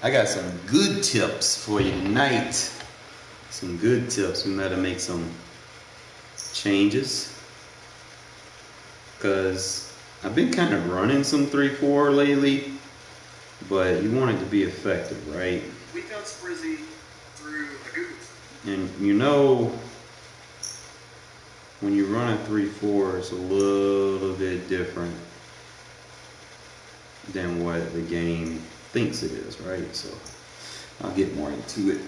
I got some good tips for you tonight. Some good tips. We better make some changes. Because I've been kind of running some 3-4 lately. But you want it to be effective, right? We found Sprizzy through a Google. And you know, when you run a 3-4, it's a little bit different than what the game thinks it is, right? So I'll get more into it.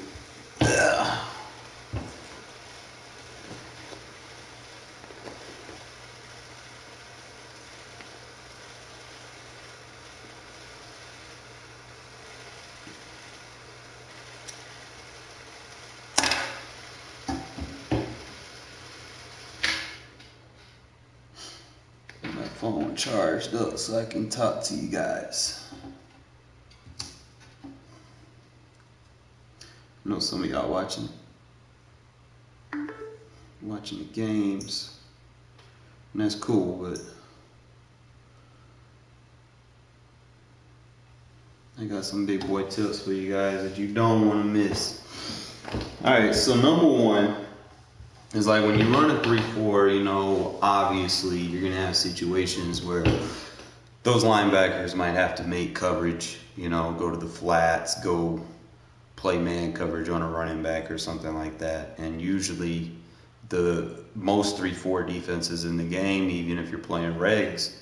My phone charged up so I can talk to you guys. I know some of y'all watching the games, and that's cool, but I got some big boy tips for you guys that you don't want to miss. Alright, so number one is like when you run a 3-4, you know, obviously you're going to have situations where those linebackers might have to make coverage, you know, go to the flats, go play man coverage on a running back or something like that. And usually the most 3-4 defenses in the game, even if you're playing Regs,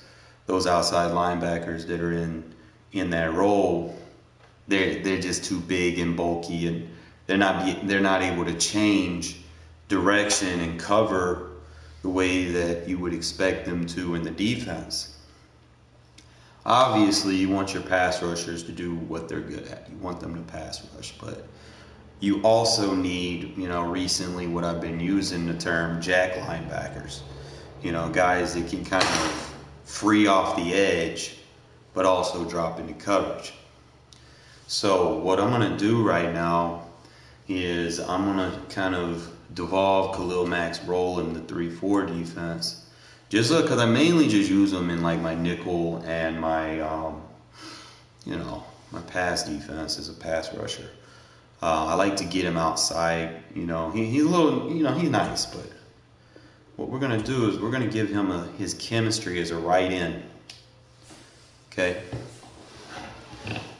those outside linebackers that are in that role, they're just too big and bulky, and they're not able to change direction and cover the way that you would expect them to in the defense. Obviously, you want your pass rushers to do what they're good at. You want them to pass rush, but you also need, you know, recently what I've been using the term jack linebackers. You know, guys that can kind of free off the edge, but also drop into coverage. So what I'm going to do right now is I'm going to kind of devolve Khalil Mack's role in the 3-4 defense. Just because I mainly just use them in like my nickel and my, you know, my pass defense as a pass rusher. I like to get him outside. You know, he's a little, you know, he's nice, but what we're gonna do is we're gonna give him his chemistry as a right end. Okay.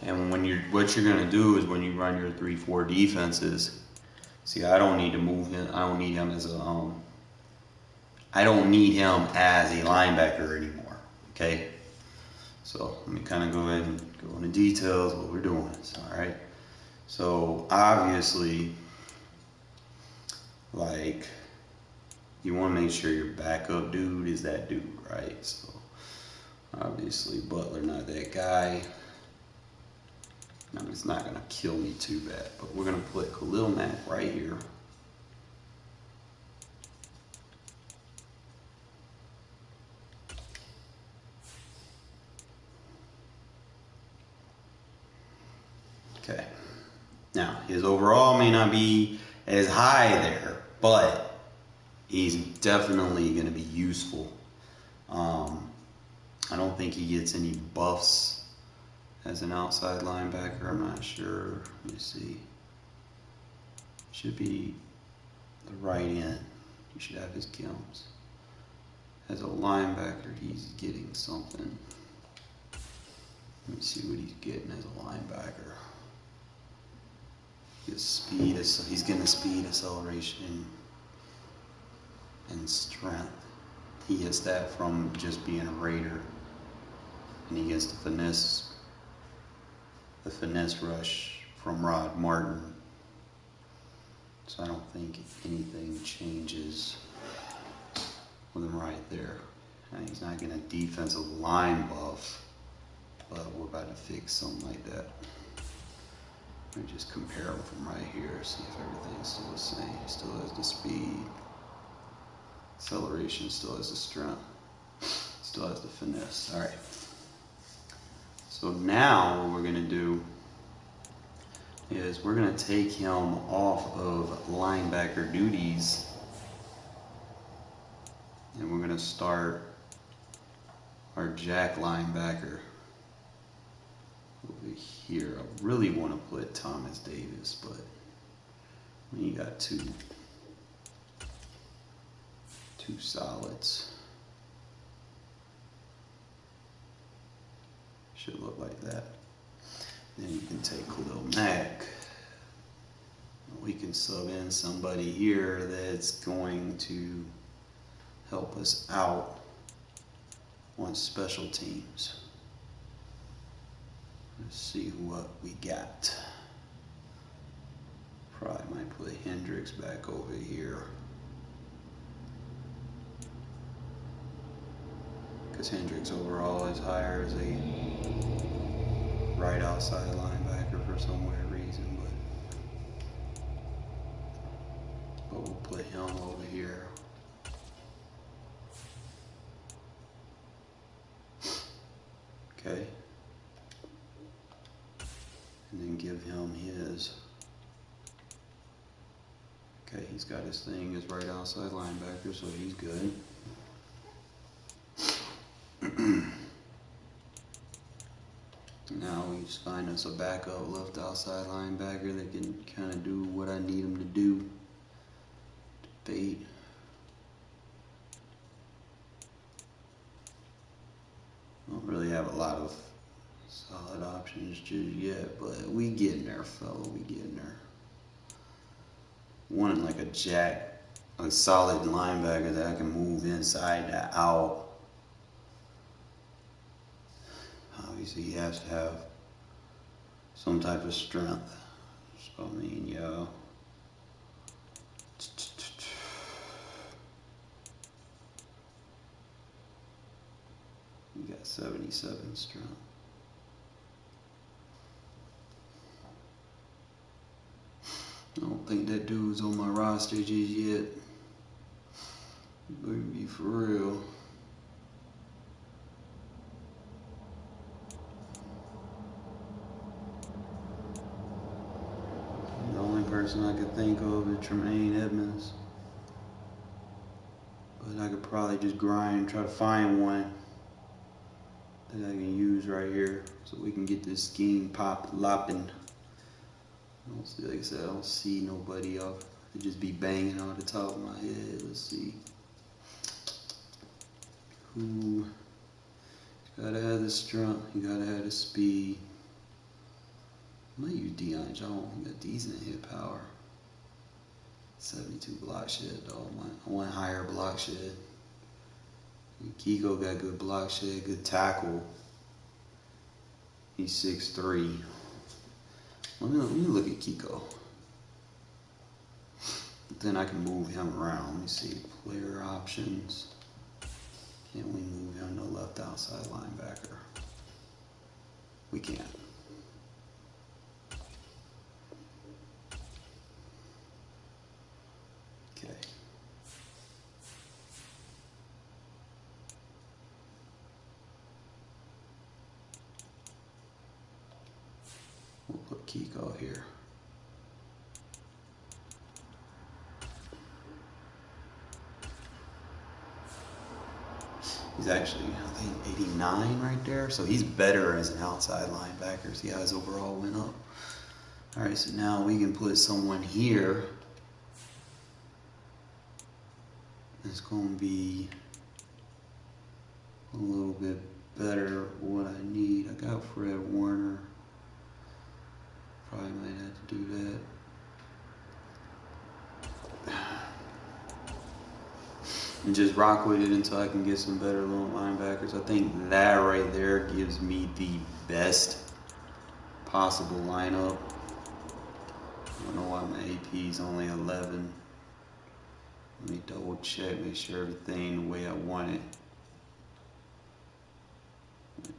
And what you're gonna do is when you run your 3-4 defenses. See, I don't need to move him. I don't need him as a I don't need him as a linebacker anymore, okay? So let me kind of go ahead and go into details of what we're doing, all right? So obviously, like, you want to make sure your backup dude is that dude, right? So obviously Butler not that guy. Now it's not going to kill me too bad, but we're going to put Khalil Mack right here. Okay. Now, his overall may not be as high there, but he's definitely going to be useful. I don't think he gets any buffs as an outside linebacker. I'm not sure. Let me see. Should be the right end. You should have his gills. As a linebacker, he's getting something. Let me see what he's getting as a linebacker. His speed, he's getting speed, acceleration, and strength. He gets that from just being a Raider, and he gets the finesse rush from Rod Martin. So I don't think anything changes with him right there. And he's not getting a defensive line buff, but we're about to fix something like that. Let me just compare them from right here, see if everything's still the same. He still has the speed, acceleration, still has the strength, still has the finesse. All right. So now what we're going to do is we're going to take him off of linebacker duties, and we're going to start our jack linebacker over here, I really want to put Thomas Davis, but when you got two solids, should look like that. Then you can take Khalil Mack. We can sub in somebody here that's going to help us out on special teams. Let's see what we got. Probably might put Hendricks back over here, because Hendricks overall is higher as a right outside linebacker for some weird reason, but we'll put him over here. Okay. And then give him his. Okay, he's got his thing as right outside linebacker, so he's good. Now we just find us a backup left outside linebacker that can kind of do what I need him to do. Debate. Don't really have a lot of solid options just yet, but we getting there, fella. We getting there. Wanting like a solid linebacker that I can move inside to out. Obviously, he has to have some type of strength. So, I mean, yeah. We got 77 strength. I don't think that dude's on my roster just yet. But be for real. The only person I could think of is Tremaine Edmonds. But I could probably just grind and try to find one that I can use right here so we can get this scheme lopping. Like I said, I don't see nobody else. It'd just be banging on the top of my head. Let's see. Who? You gotta have the strength. You gotta have the speed. I might use Deion Jones. He got decent hit power. 72 block shed, though. I want higher block shed. Kiko got good block shed, good tackle. He's 6'3". Let me look at Kiko. Then I can move him around. Let me see. Player options. Can we move him to left outside linebacker? We can. Okay. We'll put Kiko here. He's actually, I think, 89 right there. So he's better as an outside linebacker. See how his overall went up? All right, so now we can put someone here. It's going to be a little bit better what I need. I got Fred Warner. Probably might have to do that. And just rock with it until I can get some better little linebackers. I think that right there gives me the best possible lineup. I don't know why my AP is only 11. Let me double check, make sure everything the way I want it.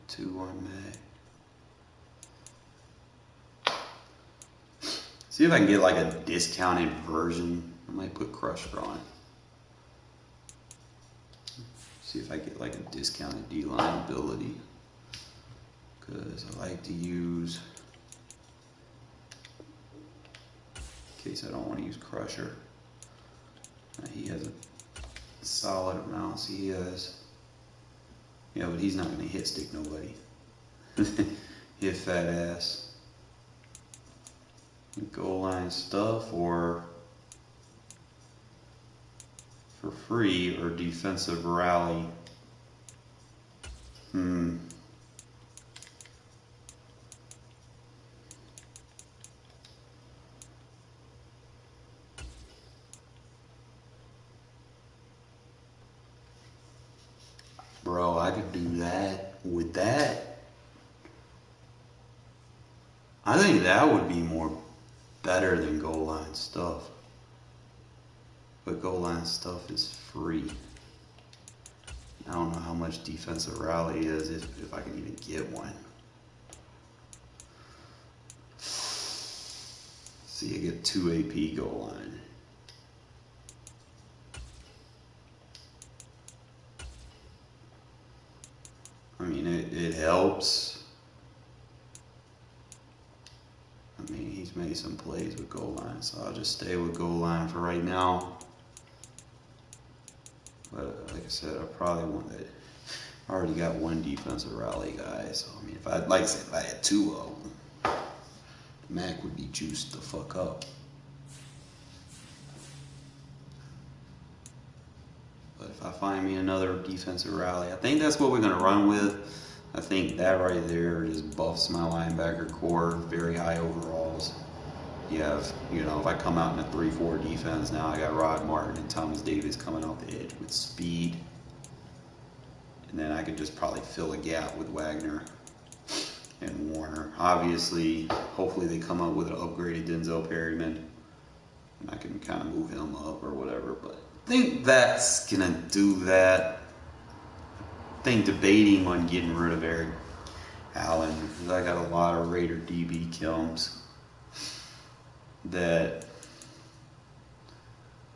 2 on Mac. See if I can get like a discounted version. I might put Crusher on it. See if I get like a discounted D-line ability. Because I like to use, in case I don't want to use Crusher. He has a solid amount, he has. Yeah, but he's not going to hit stick nobody. hit fat ass. Goal line stuff or for free or defensive rally. Bro, I could do that. With that, I think that would be more better than goal line stuff. But goal line stuff is free. I don't know how much defensive rally is if I can even get one. See, you get 2 AP goal line. I mean, it helps. I mean, he's made some plays with goal line, so I'll just stay with goal line for right now. But like I said, I probably want that. I already got one defensive rally guy, so I mean, if I like I said, if I had 2 of them, Mac would be juiced the fuck up. But if I find me another defensive rally, I think that's what we're gonna run with. I think that right there just buffs my linebacker core, very high overalls. You have, if I come out in a 3-4 defense, now I got Rod Martin and Thomas Davis coming off the edge with speed. And then I could just probably fill a gap with Wagner and Warner. Obviously, hopefully they come up with an upgraded Denzel Perryman. And I can kind of move him up or whatever. But I think that's going to do that. I think debating on getting rid of Eric Allen, because I got a lot of Raider DB kills that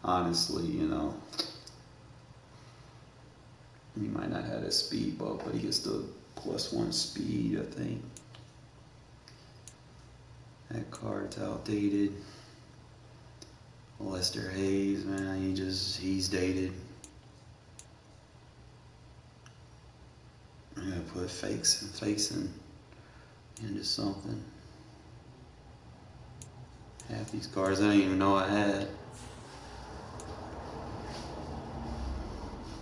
honestly, he might not have a speed buff, but he gets the +1 speed, I think. That card's outdated. Lester Hayes, man, he's dated. I gotta put fakes into something. Half these cards I didn't even know I had.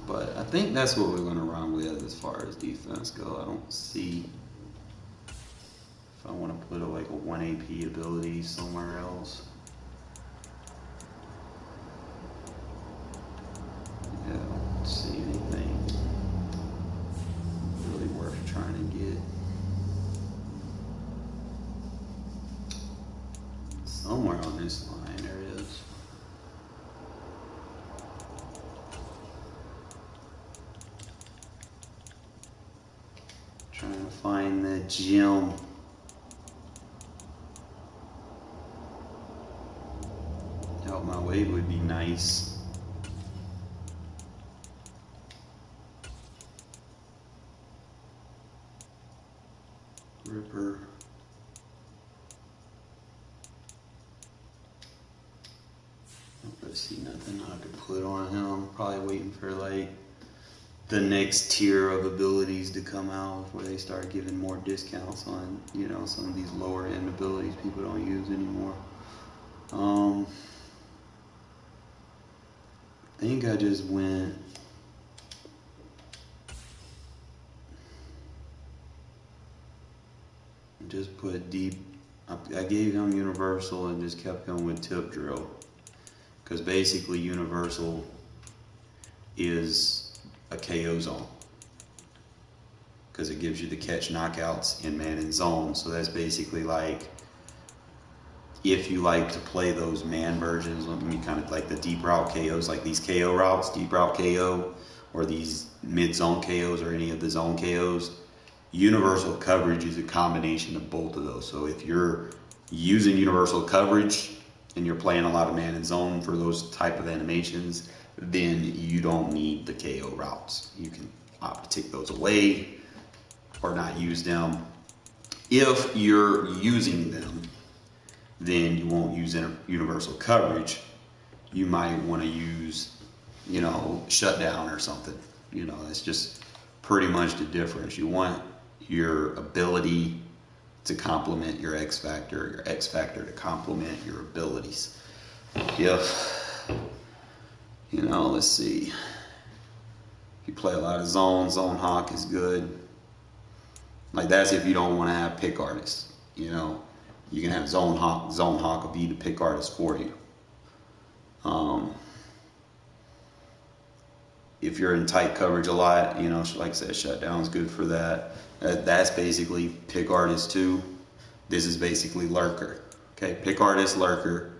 But I think that's what we're gonna run with as far as defense go. I don't see if I want to put like a 1 AP ability somewhere else. Yeah, I don't see anything really worth trying to get. Somewhere on this line there is. Trying to find the gem. Out my way would be nice. Ripper. I see nothing I could put on him. Probably waiting for like the next tier of abilities to come out before they start giving more discounts on, some of these lower end abilities people don't use anymore. I think I just went just put deep. I gave him universal and just kept him with tip drill. Because basically universal is a KO zone. Because it gives you the catch knockouts in man and zone. So that's basically like, if you like to play those man versions, kind of like the deep route KOs, like these KO routes, deep route KO, or these mid zone KOs, or any of the zone KOs, universal coverage is a combination of both of those. So if you're using universal coverage and you're playing a lot of man and zone for those type of animations, then you don't need the KO routes. You can opt to take those away or not use them. If you're using them, then you won't use universal coverage. You might want to use, shutdown or something. It's just pretty much the difference. You want your ability to complement your X factor, your X factor to complement your abilities. If, let's see. If you play a lot of zone hawk is good. Like that's if you don't want to have pick artists. You can have zone hawk. Zone hawk will be the pick artist for you. If you're in tight coverage a lot, like I said, shutdown's good for that. That's basically pick artist 2. This is basically lurker. Okay, pick artist, lurker,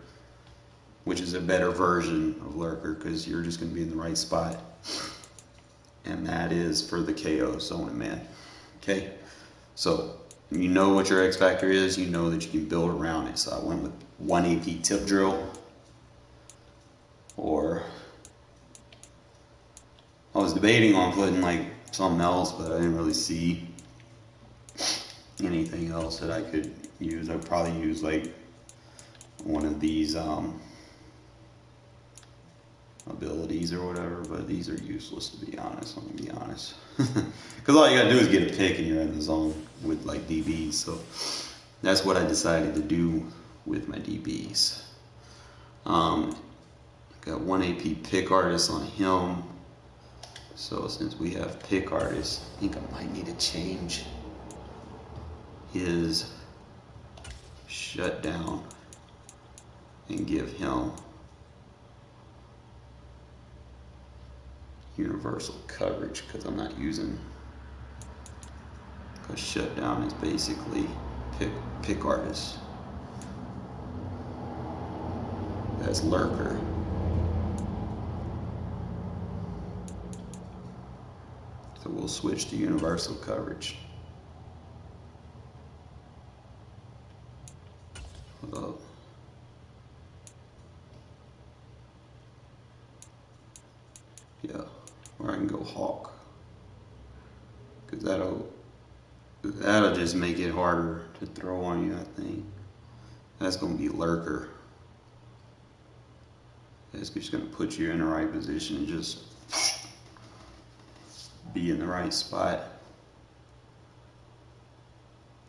which is a better version of lurker because you're just going to be in the right spot. And that is for the KO zone man. Okay, so you know what your X factor is. You know that you can build around it. So I went with 1 AP tip drill, or I was debating on putting like something else, but I didn't really see anything else that I could use. I'd probably use like one of these abilities or whatever, but these are useless, to be honest. I'm gonna be honest, because all you gotta do is get a pick and you're in the zone with like DBs. So that's what I decided to do with my DBs. Got 1 AP pick artist on him. So since we have pick artists, I think I might need to change his shutdown and give him universal coverage, because I'm not using, because shutdown is basically pick artist. That's lurker. So we'll switch to universal coverage. Hold up. Yeah, or I can go hawk, because that'll just make it harder to throw on you. I think that's gonna be lurker. It's just gonna put you in the right position and just be in the right spot.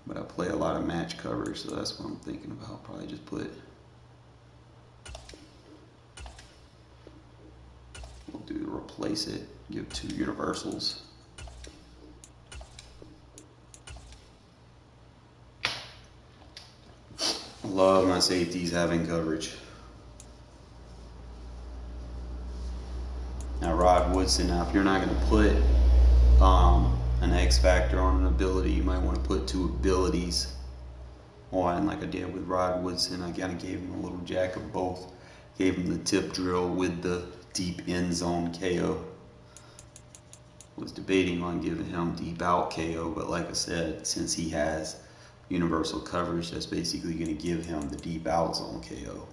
But I play a lot of match coverage, so that's what I'm thinking about. Probably just we'll do to replace it, give 2 universals. I love my safeties having coverage. Now Rod Woodson, now if you're not going to put an X factor on an ability, you might want to put 2 abilities on, like I did with Rod Woodson. I kind of gave him a little jack of both. Gave him the tip drill with the deep end zone KO. Was debating on giving him deep out KO, but like I said, since he has universal coverage, that's basically going to give him the deep out zone KO.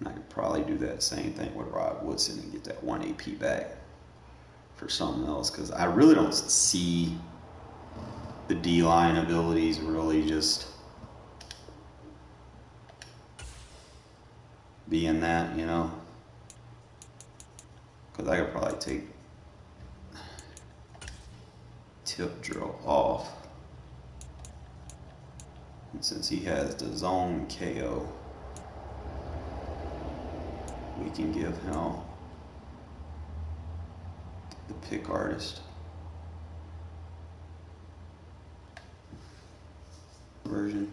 I could probably do that same thing with Rod Woodson and get that 1 AP back for something else, because I really don't see the D-line abilities really just being that, because I could probably take tip drill off, and since he has the zone KO, we can give him the pick artist version.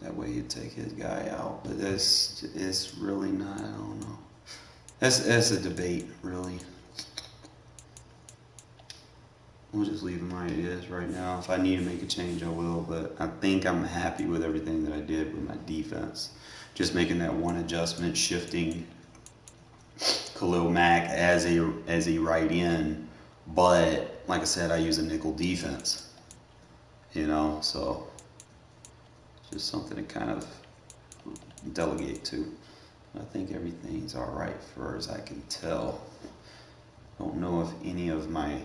That way you take his guy out, but it's really not, I don't know. That's a debate, really. We'll just leave him right it is right now. If I need to make a change, I will, but I think I'm happy with everything that I did with my defense. Just making that one adjustment, shifting Khalil Mack as a right end, but like I said, I use a nickel defense, so it's just something to kind of delegate to. I think everything's all right for as I can tell. Don't know if any of my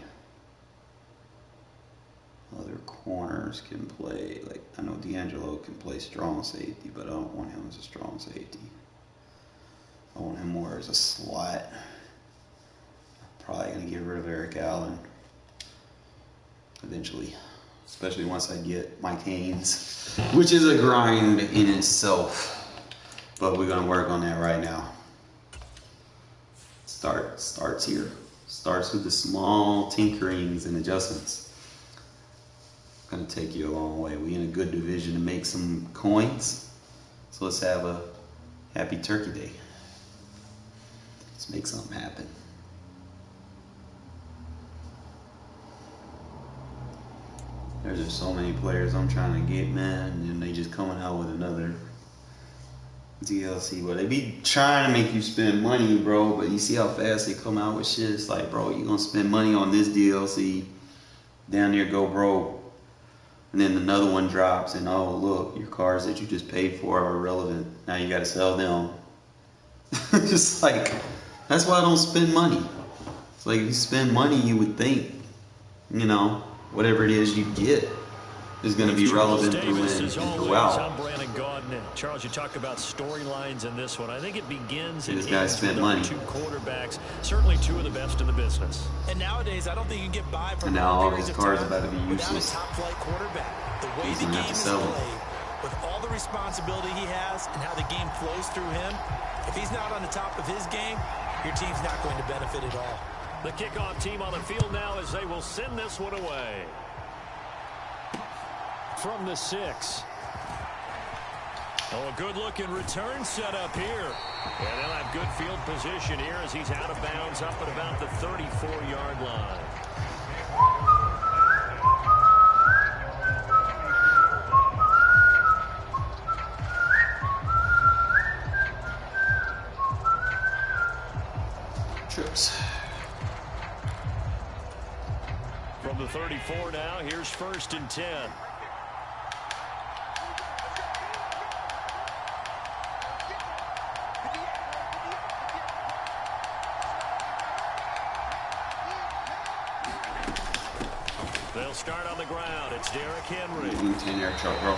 other corners can play. Like, I know D'Angelo can play strong safety, but I don't want him as a strong safety. I want him more as a slot. Probably going to get rid of Eric Allen eventually, especially once I get Mike Haynes, which is a grind in itself. But we're going to work on that right now. Starts here. Starts with the small tinkerings and adjustments. It's going to take you a long way. We're in a good division to make some coins. So let's have a happy turkey day. Let's make something happen. There's just so many players I'm trying to get, man, and then they just coming out with another DLC. Well, they be trying to make you spend money, bro, but you see how fast they come out with shit. It's like, bro, you gonna spend money on this DLC, down there go broke, and then another one drops, and oh look, your cars that you just paid for are irrelevant. Now you gotta sell them. Just like, that's why I don't spend money. It's like, if you spend money, you would think, you know, whatever it is you get is going to be relevant throughout. Charles, you talk about storylines in this one. I think it begins this guy spent money. Two quarterbacks, certainly two of the best in the business. And nowadays, I don't think you can get by from and now all his cars about to be useless. Top flight quarterback. The way he's the going to game have to is sell played, with all the responsibility he has and how the game flows through him, if he's not on the top of his game, your team's not going to benefit at all. The kickoff team on the field now as they will send this one away. From the 6. Oh, a good-looking return set up here. And they'll have good field position here as he's out of bounds up at about the 34-yard line. Trips. From the 34 now, here's 1st and 10. They'll start on the ground. It's Derrick Henry. 10-yard truck, bro.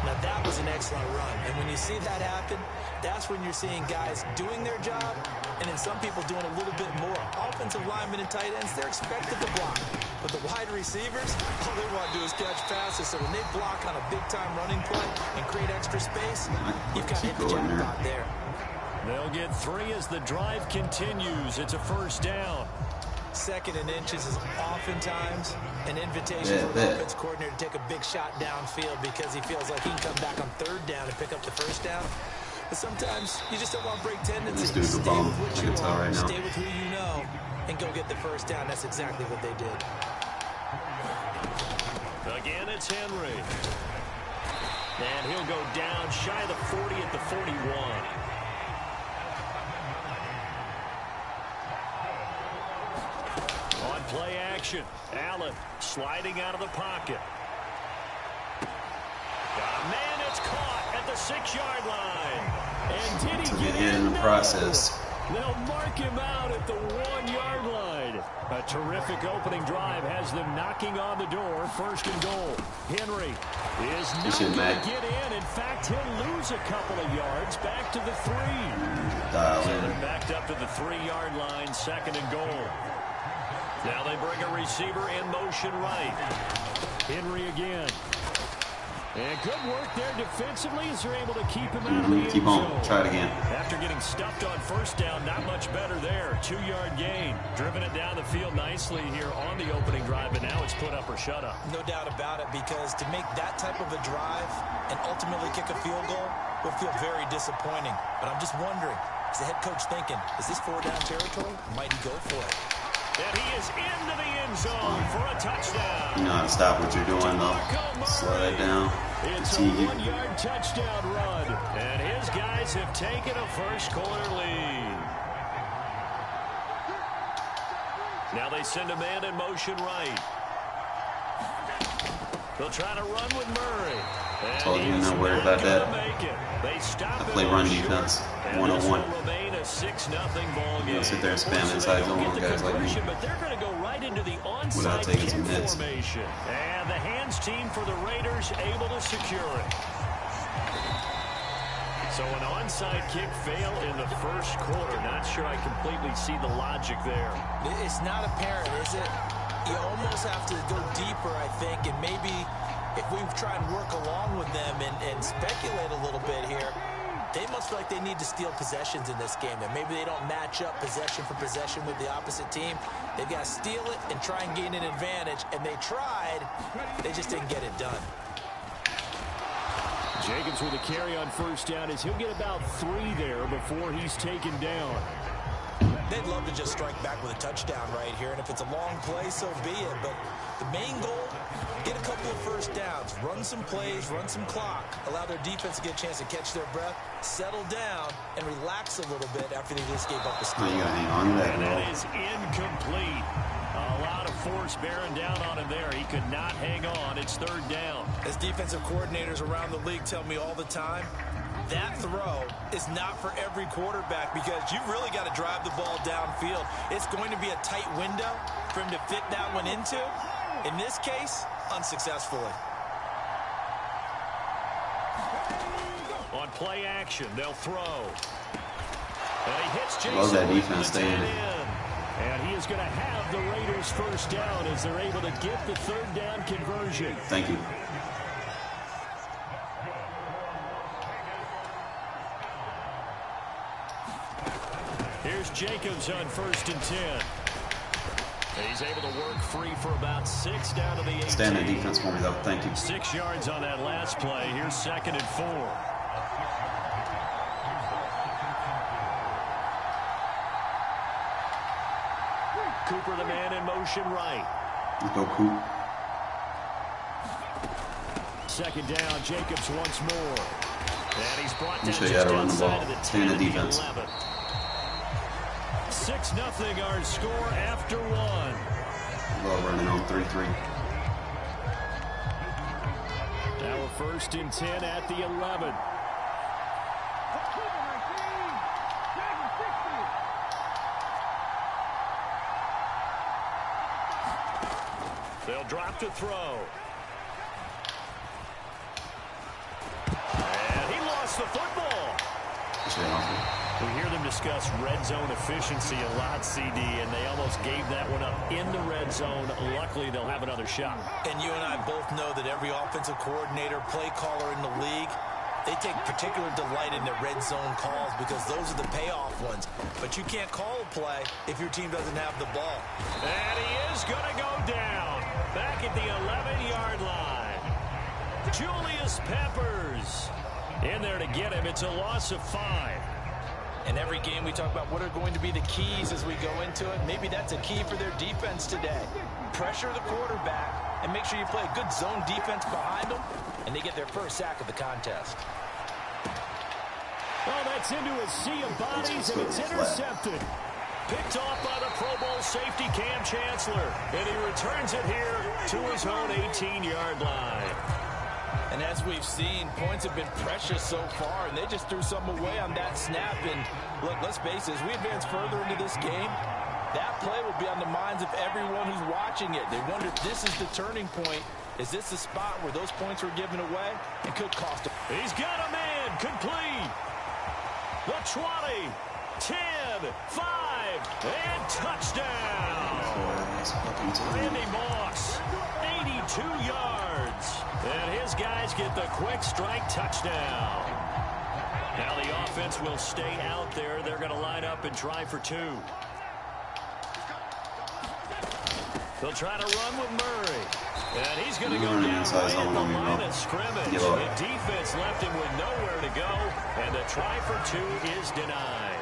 Now that was an excellent run. And when you see that happen, that's when you're seeing guys doing their job, and then some people doing a little bit more. Offensive linemen and tight ends, they're expected to block. But the wide receivers, all they want to do is catch passes. So when they block on a big-time running play and create extra space, you've got to hit the jackpot there. They'll get 3 as the drive continues. It's a 1st down. 2nd and inches is oftentimes an invitation for an offense coordinator to take a big shot downfield because he feels like he can come back on 3rd down and pick up the 1st down. But sometimes you just don't want to break tendencies. This dude's a bum. I can tell right now. Stay with who you know and go get the 1st down. That's exactly what they did. Again, it's Henry. And he'll go down shy of the 40 at the 41. Play action. Allen sliding out of the pocket. Man, it's caught at the 6-yard line. And did he get in the process? They'll mark him out at the 1-yard line. A terrific opening drive has them knocking on the door. 1st and goal. Henry is not going to get in. In fact, he'll lose a couple of yards back to the 3. So they're backed up to the 3-yard line. 2nd and goal. Now they bring a receiver in motion right. Henry again. And good work there defensively as they're able to keep him out of the end zone. Keep on. Try it again. After getting stuffed on 1st down, not much better there. 2-yard gain. Driven it down the field nicely here on the opening drive, but now it's put up or shut up. No doubt about it, because to make that type of a drive and ultimately kick a field goal will feel very disappointing. But I'm just wondering, is the head coach thinking, is this 4-down territory? Might he go for it? And he is into the end zone for a touchdown. You know how to stop what you're doing, though. Slow that down. It's a 1-yard touchdown run. And his guys have taken a 1st-quarter lead. Now they send a man in motion right. They'll try to run with Murray. I told you, I'm not worried about that. I play run defense, 1-on-1. You don't sit there and spam inside zone on guys like me without taking some hits. And the hands team for the Raiders able to secure it. So an onside kick fail in the first quarter. Not sure I completely see the logic there. It's not apparent, is it? You almost have to go deeper, I think, and maybe if we try and work along with them and speculate a little bit here, they must feel like they need to steal possessions in this game, and maybe they don't match up possession for possession with the opposite team. They've got to steal it and try and gain an advantage, and they tried. They just didn't get it done. Jacobs with a carry on first down as he'll get about 3 there before he's taken down. They'd love to just strike back with a touchdown right here, and if it's a long play, so be it. But the main goal, get a couple of first downs, run some plays, run some clock, allow their defense to get a chance to catch their breath, settle down, and relax a little bit after they just gave up the steal. You gotta hang on to that, and that is incomplete. A lot of force bearing down on him there. He could not hang on. It's 3rd down. As defensive coordinators around the league tell me all the time, that throw is not for every quarterback because you've really got to drive the ball downfield. It's going to be a tight window for him to fit that one into. In this case, unsuccessfully. On play action, they'll throw. And he hits Jason. Love that defense staying. And he is going to have the Raiders first down as they're able to get the 3rd down conversion. Thank you. Here's Jacobs on 1st and 10. He's able to work free for about 6 down to the 18. Stand in defense for me, though. Thank you. 6 yards on that last play. Here's 2nd and 4. Cooper, the man in motion right. Let's go, Coop. 2nd down, Jacobs once more. And he's brought down Make sure you gotta run the ball. Stay in the defense. 6-0 our score after 1. Ball running on 3-3. Now we're 1st and 10 at the 11. They'll drop to throw. And he lost the football. We hear them discuss red zone efficiency a lot, CD, and they almost gave that one up in the red zone. Luckily, they'll have another shot. And you and I both know that every offensive coordinator, play caller in the league, they take particular delight in their red zone calls because those are the payoff ones. But you can't call a play if your team doesn't have the ball. And he is going to go down back at the 11-yard line. Julius Peppers in there to get him. It's a loss of 5. In every game we talk about what are going to be the keys as we go into it. Maybe that's a key for their defense today. Pressure the quarterback and make sure you play a good zone defense behind them, and they get their first sack of the contest. Oh, that's into a sea of bodies, and it's intercepted. Picked off by the Pro Bowl safety Cam Chancellor, and he returns it here to his own 18-yard line. And as we've seen, points have been precious so far, and they just threw some away on that snap. And look, let's face it, as we advance further into this game, that play will be on the minds of everyone who's watching it. They wonder if this is the turning point. Is this the spot where those points were given away? It could cost him. He's got a man complete. The 20, 10, 5, and touchdown. Randy Moss, 82 yards. And his guys get the quick strike touchdown. Now the offense will stay out there. They're going to line up and try for 2. They'll try to run with Murray. And he's going to go down right at the line of scrimmage. The defense left him with nowhere to go. And the try for 2 is denied.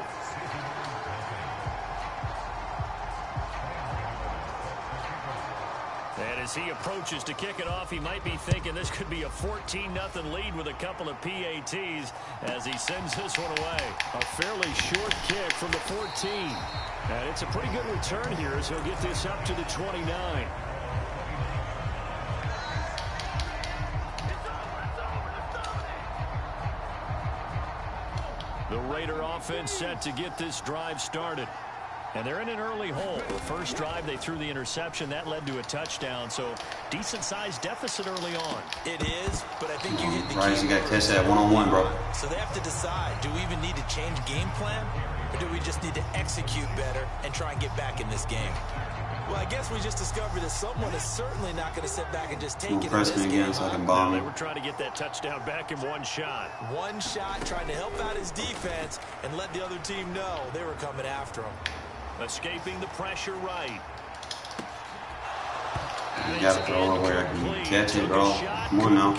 And as he approaches to kick it off, he might be thinking this could be a 14-0 lead with a couple of PATs as he sends this one away. A fairly short kick from the 14. And it's a pretty good return here as he'll get this up to the 29. The Raider offense set to get this drive started. And they're in an early hole. The first drive, they threw the interception. That led to a touchdown. So, decent-sized deficit early on. It is, but I think you hit the Bryce, you got to catch that one-on-one, bro. So they have to decide, do we even need to change game plan? Or do we just need to execute better and try and get back in this game? Well, I guess we just discovered that someone is certainly not going to sit back and just take it in this game. Again, so I can bomb. They were trying to get that touchdown back in one shot. One shot, trying to help out his defense and let the other team know they were coming after him. Escaping the pressure right. You got to throw it where I can catch it, bro. Come on now.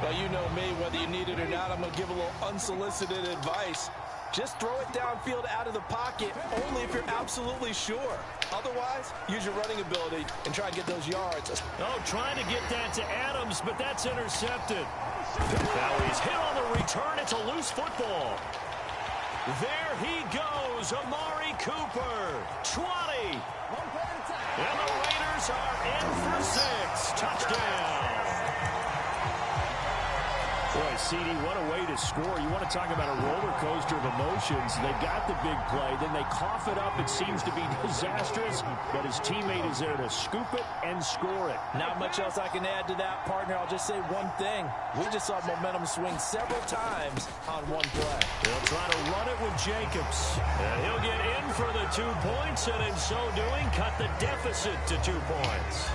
Well, you know me, whether you need it or not, I'm going to give a little unsolicited advice. Just throw it downfield out of the pocket, only if you're absolutely sure. Otherwise, use your running ability and try and get those yards. Oh, trying to get that to Adams, but that's intercepted. Now he's hit on the return. It's a loose football. There he goes, Amari Cooper, 20. And the Raiders are in for 6. Touchdown. Boy, CD, what a way to score. You want to talk about a roller coaster of emotions. They got the big play, then they cough it up. It seems to be disastrous, but his teammate is there to scoop it and score it. Not much else I can add to that, partner. I'll just say one thing. We just saw momentum swing several times on one play. They'll try to run it with Jacobs. And he'll get in for the 2 points, and in so doing, cut the deficit to 2 points.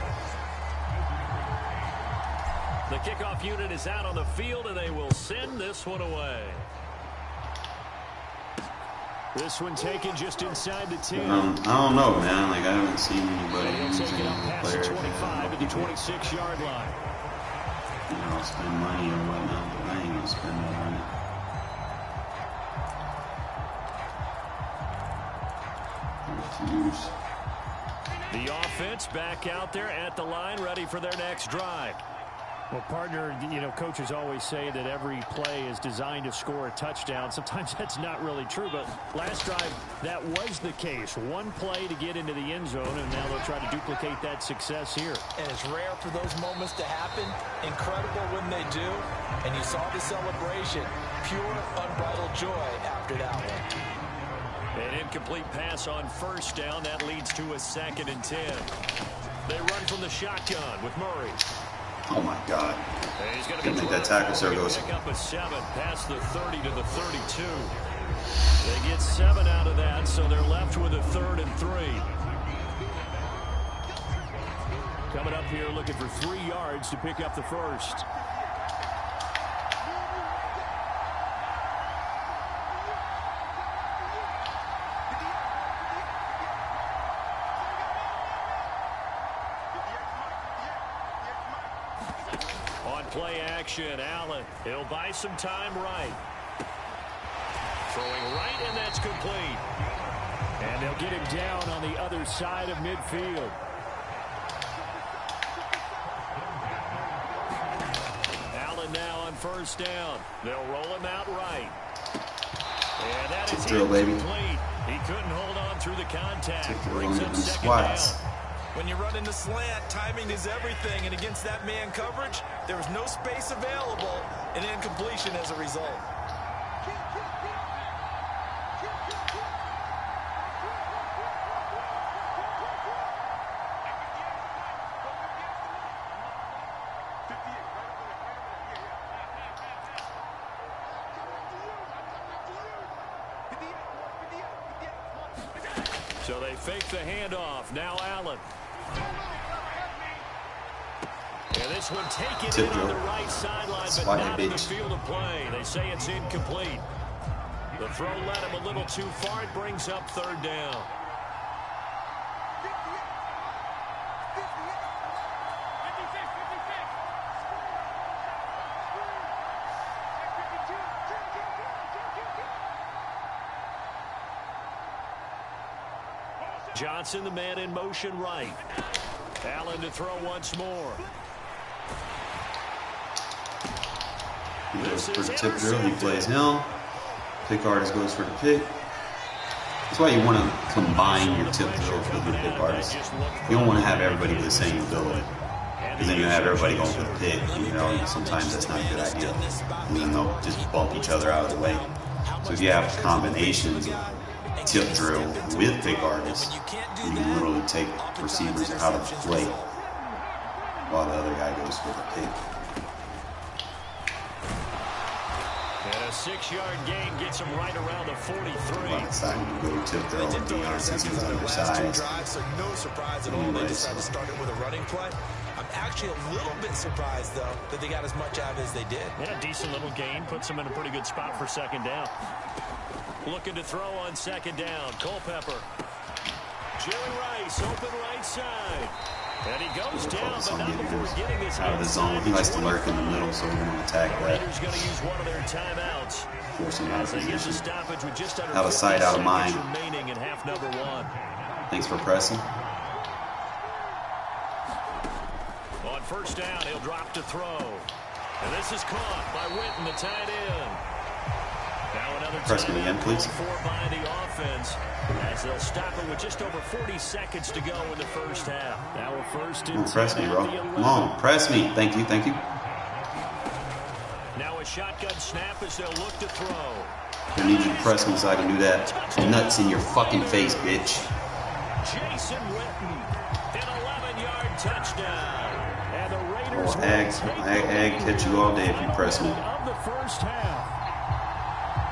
The kickoff unit is out on the field, and they will send this one away. This one taken just inside the 10. I don't know, man. Like, I haven't seen anybody using the past the player 25 to the 26-yard line. You know, spend money or whatnot, but I ain't gonna spend no money. The offense back out there at the line, ready for their next drive. Well, partner, you know, coaches always say that every play is designed to score a touchdown. Sometimes that's not really true, but last drive, that was the case. One play to get into the end zone, and now they'll try to duplicate that success here. And it's rare for those moments to happen. Incredible when they do. And you saw the celebration. Pure, unbridled joy after that one. An incomplete pass on first down. That leads to a 2nd and 10. They run from the shotgun with Murray. Oh my God! He's going to make that tackle, so goes. Pick up a 7 past the 30 to the 32. They get 7 out of that, so they're left with a 3rd and 3. Coming up here, looking for 3 yards to pick up the first. Play action, Allen. He'll buy some time right. Throwing right, and that's complete. And they'll get him down on the other side of midfield. Allen now on first down. They'll roll him out right. And that is incomplete. He couldn't hold on through the contact. Brings up 2nd down. When you run in the slant, timing is everything, and against that man coverage, there was no space available, and incompletion as a result. So they fake the handoff. Now Allen. And this one taken in on the right sideline, but not in the field of play. They say it's incomplete. The throw led him a little too far. It brings up 3rd down. Johnson, the man in motion right. Allen to throw once more. He goes for the tip drill. He plays him. Pick artist goes for the pick. That's why you want to combine your tip drill for the pick artist. You don't want to have everybody with the same ability. Because then you have everybody going for the pick. You know, sometimes that's not a good idea. And then they'll just bump each other out of the way. So if you have combinations of tip drill with pick artists. You can literally take receivers out of the play while the other guy goes for the pick. And a 6-yard gain gets him right around the 43. Well, it's time to go tip drill with Deion since he was undersized. So no surprise at all. They decided to start it with a running play. I'm actually a little bit surprised, though, that they got as much out as they did. Yeah, decent little gain. Puts them in a pretty good spot for second down. Looking to throw on second down. Culpepper. Jerry Rice, open right side. And he goes down, but not before getting this out of the zone. He likes to lurk in the middle, so we're going to attack that. Raiders going to use one of their timeouts. Force him out of position. Stoppage with just under out of sight, out of mind. Remaining in half number 1. Thanks for pressing. On first down, he'll drop to throw. And this is caught by Witten, the tight end. Now another press me again, please. By the offense, as they'll stop it with just over 40 seconds to go in the first half. Now we're first and 10. Press me, bro. Come on, press me. Thank you, thank you. Now a shotgun snap as they'll look to throw. I need you to press me so I can do that. Nuts in your fucking face, bitch. Jason Witten, an 11-yard touchdown. And the Raiders Ag catch you all day if you press me. Of the first half.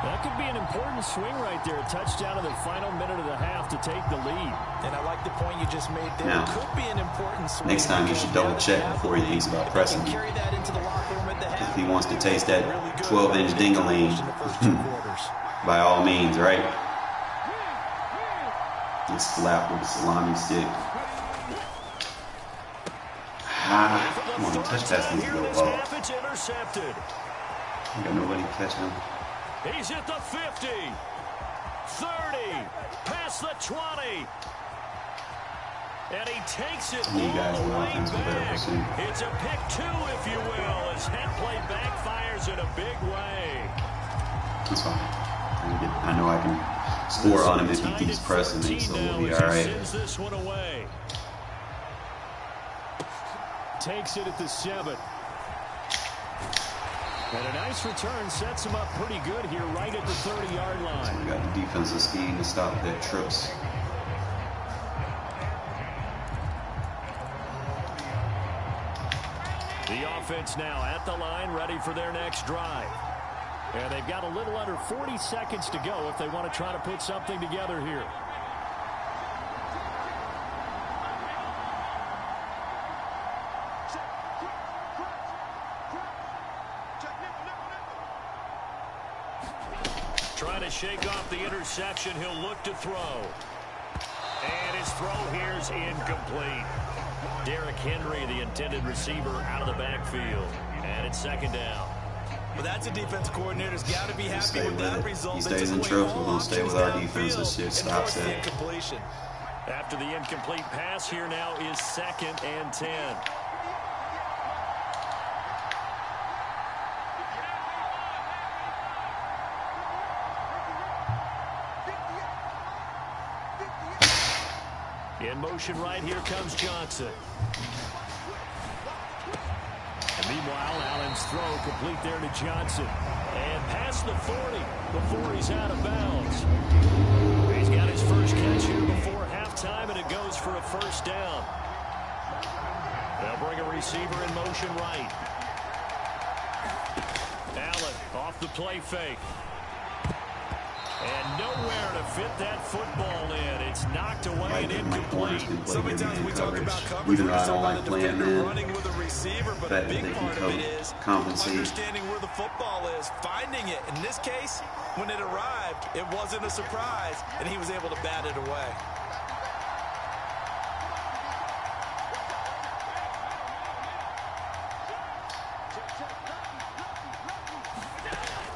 That could be an important swing right there. A touchdown in the final minute of the half to take the lead. And I like the point you just made there. Now, could be an important swing. Next time you should double check before he thinks about pressing me. Carry that into the locker room at the half. If he wants to taste that 12-inch ding-a-ling, by all means, right? Just slap with a salami stick. Come on, the touch pass needs to go up. It's intercepted. I got nobody catching him. He's at the 50, 30, past the 20. And he takes it all the way back. It's a pick 2, if you will, as head play backfires in a big way. That's fine. I know I can score on him if he keeps pressing me, so we'll be all right. Sends this one away. Takes it at the 7. And a nice return sets him up pretty good here right at the 30-yard line. So we got the defensive scheme to stop their trips. The offense now at the line, ready for their next drive. And they've got a little under 40 seconds to go if they want to try to put something together here. Trying to shake off the interception. He'll look to throw. And his throw here's incomplete. Derrick Henry, the intended receiver, out of the backfield. And it's second down. Well, that's a defense coordinator's got to be happy with that result. He stays in trips. We're going to stay with our defense. This shit stops it. After the incomplete pass, here now is 2nd and 10. In motion right, here comes Johnson. And meanwhile, Allen's throw complete there to Johnson. And past the 40. The 40's out of bounds. He's got his first catch here before halftime, and it goes for a first down. They'll bring a receiver in motion right. Allen off the play fake. And nowhere to fit that football in. It's knocked away and incomplete. So many times we talk about coverage. Even though I don't like playing man, running with a receiver, but a big big part of it is compensate. Understanding where the football is, finding it. In this case, when it arrived, it wasn't a surprise, and he was able to bat it away.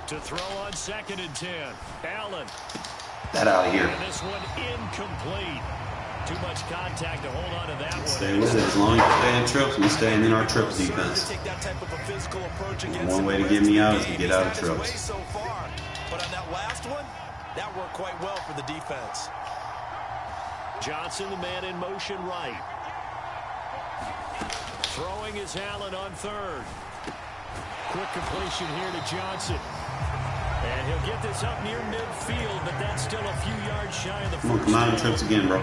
To throw on 2nd and 10. Allen. That out of here. And this one incomplete. Too much contact to hold on to that one. Stay with it. As long as you stay in trips, we're staying in our trips defense. One way to get me out is to get out of trips. But on that last one, that worked quite well for the defense. Johnson, the man in motion right. Throwing is Allen on 3rd. Quick completion here to Johnson. And he'll get this up near midfield, but that's still a few yards shy of the first. Come out and trips again, bro.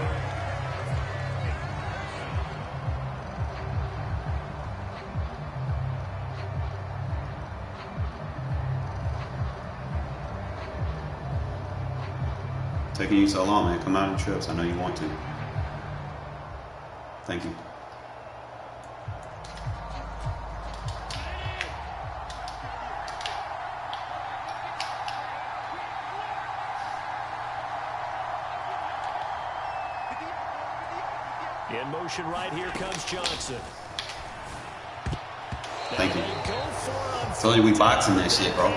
Taking you so long, man. Come out and trips. I know you want to. Thank you. In motion right here comes Johnson. Thank you. I told you we boxing that shit, bro.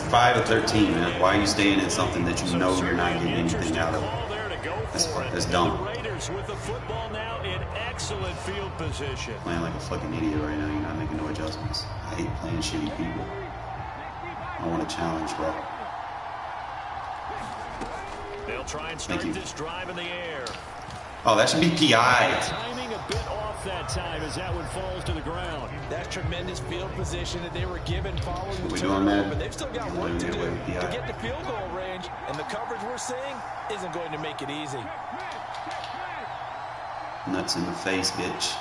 5 of 13, man. Why are you staying in something that you know you're not getting anything out of? That's dumb. With the football now in excellent field position. Playing like a fucking idiot right now. You're not making no adjustments. I hate playing shitty people. I want a challenge, bro. They'll try and start this drive in the air. Oh, that should be PI. Timing a bit off that time as that one falls to the ground. That's tremendous field position that they were given following the turnover, but they've still got work to do to get to field goal range, and the coverage we're seeing isn't going to make it easy. Nuts in the face, bitch.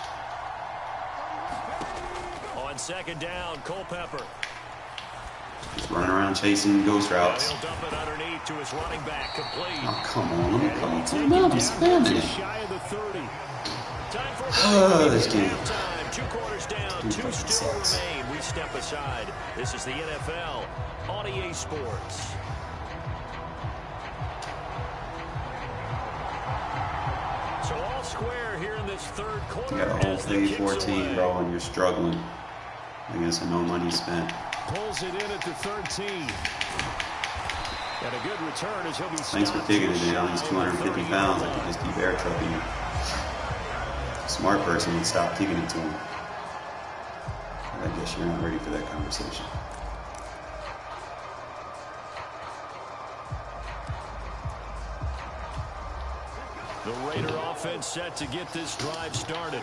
On second down, Culpepper. Just running around chasing ghost routes. He'll dump it underneath to his running back, complete. Oh, come on. Let me come on. I'm spamming it. Shy of the 30. Time for this game. halftime. 2 quarters down, 2 still remain. We step aside. This is the NFL on EA Sports. So all square here in this third quarter. You got a whole day 14, bro, and you're struggling against a no money spent. Pulls it in at the 13. And a good return as he'll be. Thanks for kicking it, man. He's 250 pounds. I can just keep air trucking you. A smart person would stop kicking it to him. But I guess you're not ready for that conversation. The Raider offense set to get this drive started.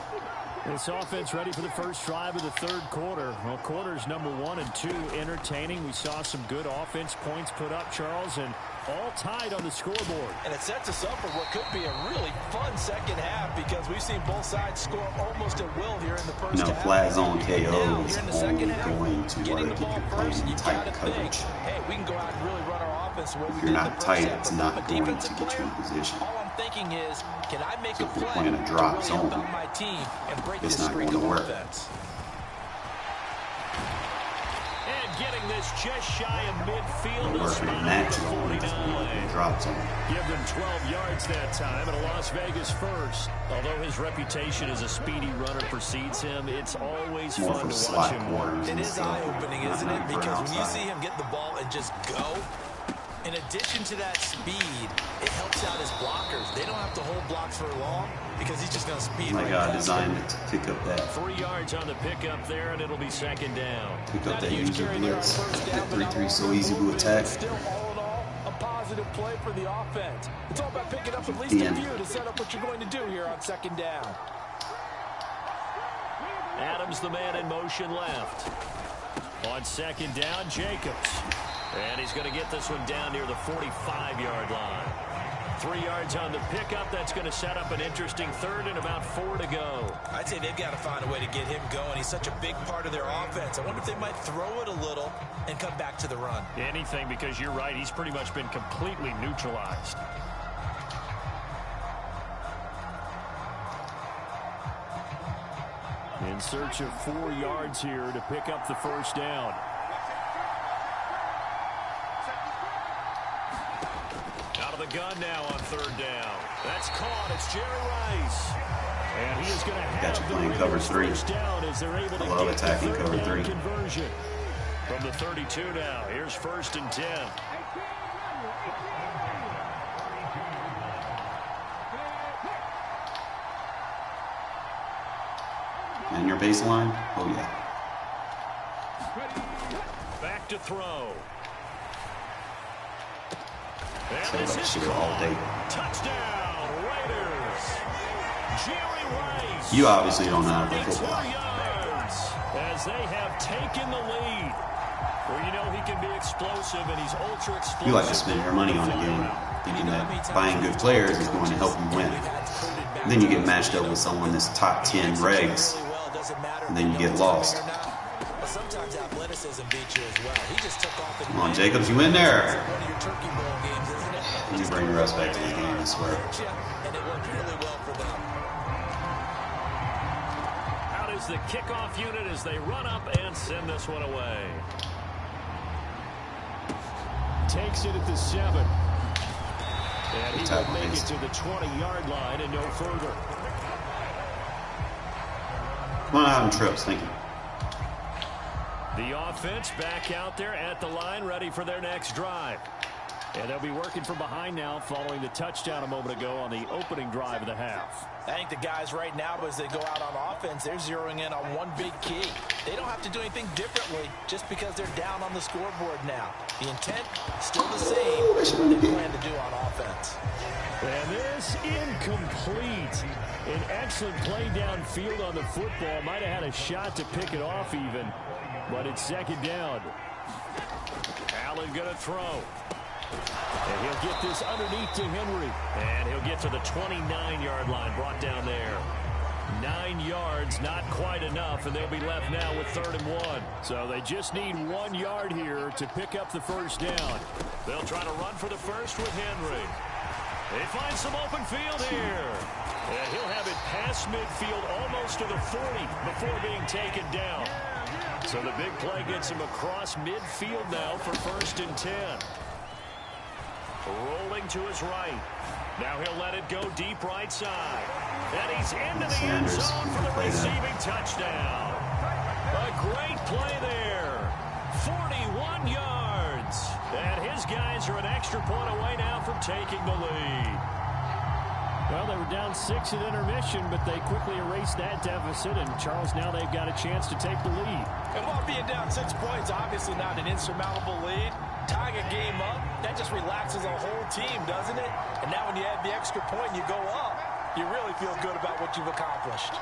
This offense ready for the first drive of the third quarter. Well, quarters number 1 and 2 entertaining. We saw some good offense points put up, Charles, and all tied on the scoreboard. And it sets us up for what could be a really fun second half because we've seen both sides score almost at will here in the first half. Flag zone KO now, is here in the only second half, going to getting work the if ball you're first, playing you've tight got to coverage. think, hey, we can go out and really run our offense the way we If did you're in the not first tight, half. it's But not from a going to defensive get you in player, position. all I'm thinking is, can I make So a if you're play playing a drop to really zone, help out my team and break it's this not streak going to of work. offense? And getting this just shy of midfield. Working in that zone, it's working drop zone. Give them 12 yards that time and a Las Vegas first. Although his reputation as a speedy runner precedes him, it's always More fun for to watch him slot work. It is eye-opening, isn't it? Because when you see him get the ball and just go, in addition to that speed, it helps out his blockers. They don't have to hold blocks for long because he's just going to speed right past designed it to pick up that. 3 yards on the pickup there, and it'll be second down. Pick up that user blitz. That 3-3 so easy to attack. Still, all in all, a positive play for the offense. It's all about picking up at least a few to set up what you're going to do here on second down. Adams, the man in motion left. On second down, Jacobs. And he's going to get this one down near the 45-yard line. 3 yards on the pickup. That's going to set up an interesting third and about 4 to go. I'd say they've got to find a way to get him going. He's such a big part of their offense. I wonder if they might throw it a little and come back to the run. Anything, because you're right. He's pretty much been completely neutralized. In search of 4 yards here to pick up the first down. Out of the gun now on third down. That's caught. It's Jerry Rice. And he is going to have the playing cover 3. first down as they're able to I love get attacking the cover third 3. down conversion. From the 32 now. Here's 1st and 10. And your baseline? Oh, yeah. Back to throw. Say that shit all day. Touchdown, Raiders. Jerry Rice. You obviously don't know how to play football. 2 yards as they have taken the lead. Well, you know he can be explosive, and he's ultra explosive. You like to spend your money on a game, thinking that buying good players is going to help you win. And then you get matched up with someone that's top 10 regs, and then you get lost. Sometimes athleticism beats you as well. He just took off. Come on, Jacobs, you in there? You bring the rest back to this game, I swear. And it worked really well for them. Out is the kickoff unit as they run up and send this one away. Takes it at the 7. And he will make it to the 20-yard line and no further. Come on out and trips, thank you. The offense back out there at the line, ready for their next drive. And they'll be working from behind now following the touchdown a moment ago on the opening drive of the half. I think the guys right now, as they go out on offense, they're zeroing in on one big key. They don't have to do anything differently just because they're down on the scoreboard now. The intent, still the same, what they plan to do on offense. And this incomplete. An excellent play downfield on the football. Might have had a shot to pick it off even, but it's second down. Allen going to throw. And he'll get this underneath to Henry. And he'll get to the 29-yard line, brought down there. 9 yards, not quite enough, and they'll be left now with 3rd and 1. So they just need 1 yard here to pick up the first down. They'll try to run for the first with Henry. They find some open field here. And he'll have it past midfield almost to the 40 before being taken down. So the big play gets him across midfield now for 1st and 10. Rolling to his right. Now he'll let it go deep right side. And he's into the end zone for the receiving touchdown. A great play there. 41 yards. And his guys are an extra point away now from taking the lead. Well, they were down 6 at intermission, but they quickly erased that deficit. And, Charles, now they've got a chance to take the lead. And while being down 6 points, obviously not an insurmountable lead. Tying a game up, that just relaxes a whole team, doesn't it? And now when you add the extra point and you go up, you really feel good about what you've accomplished.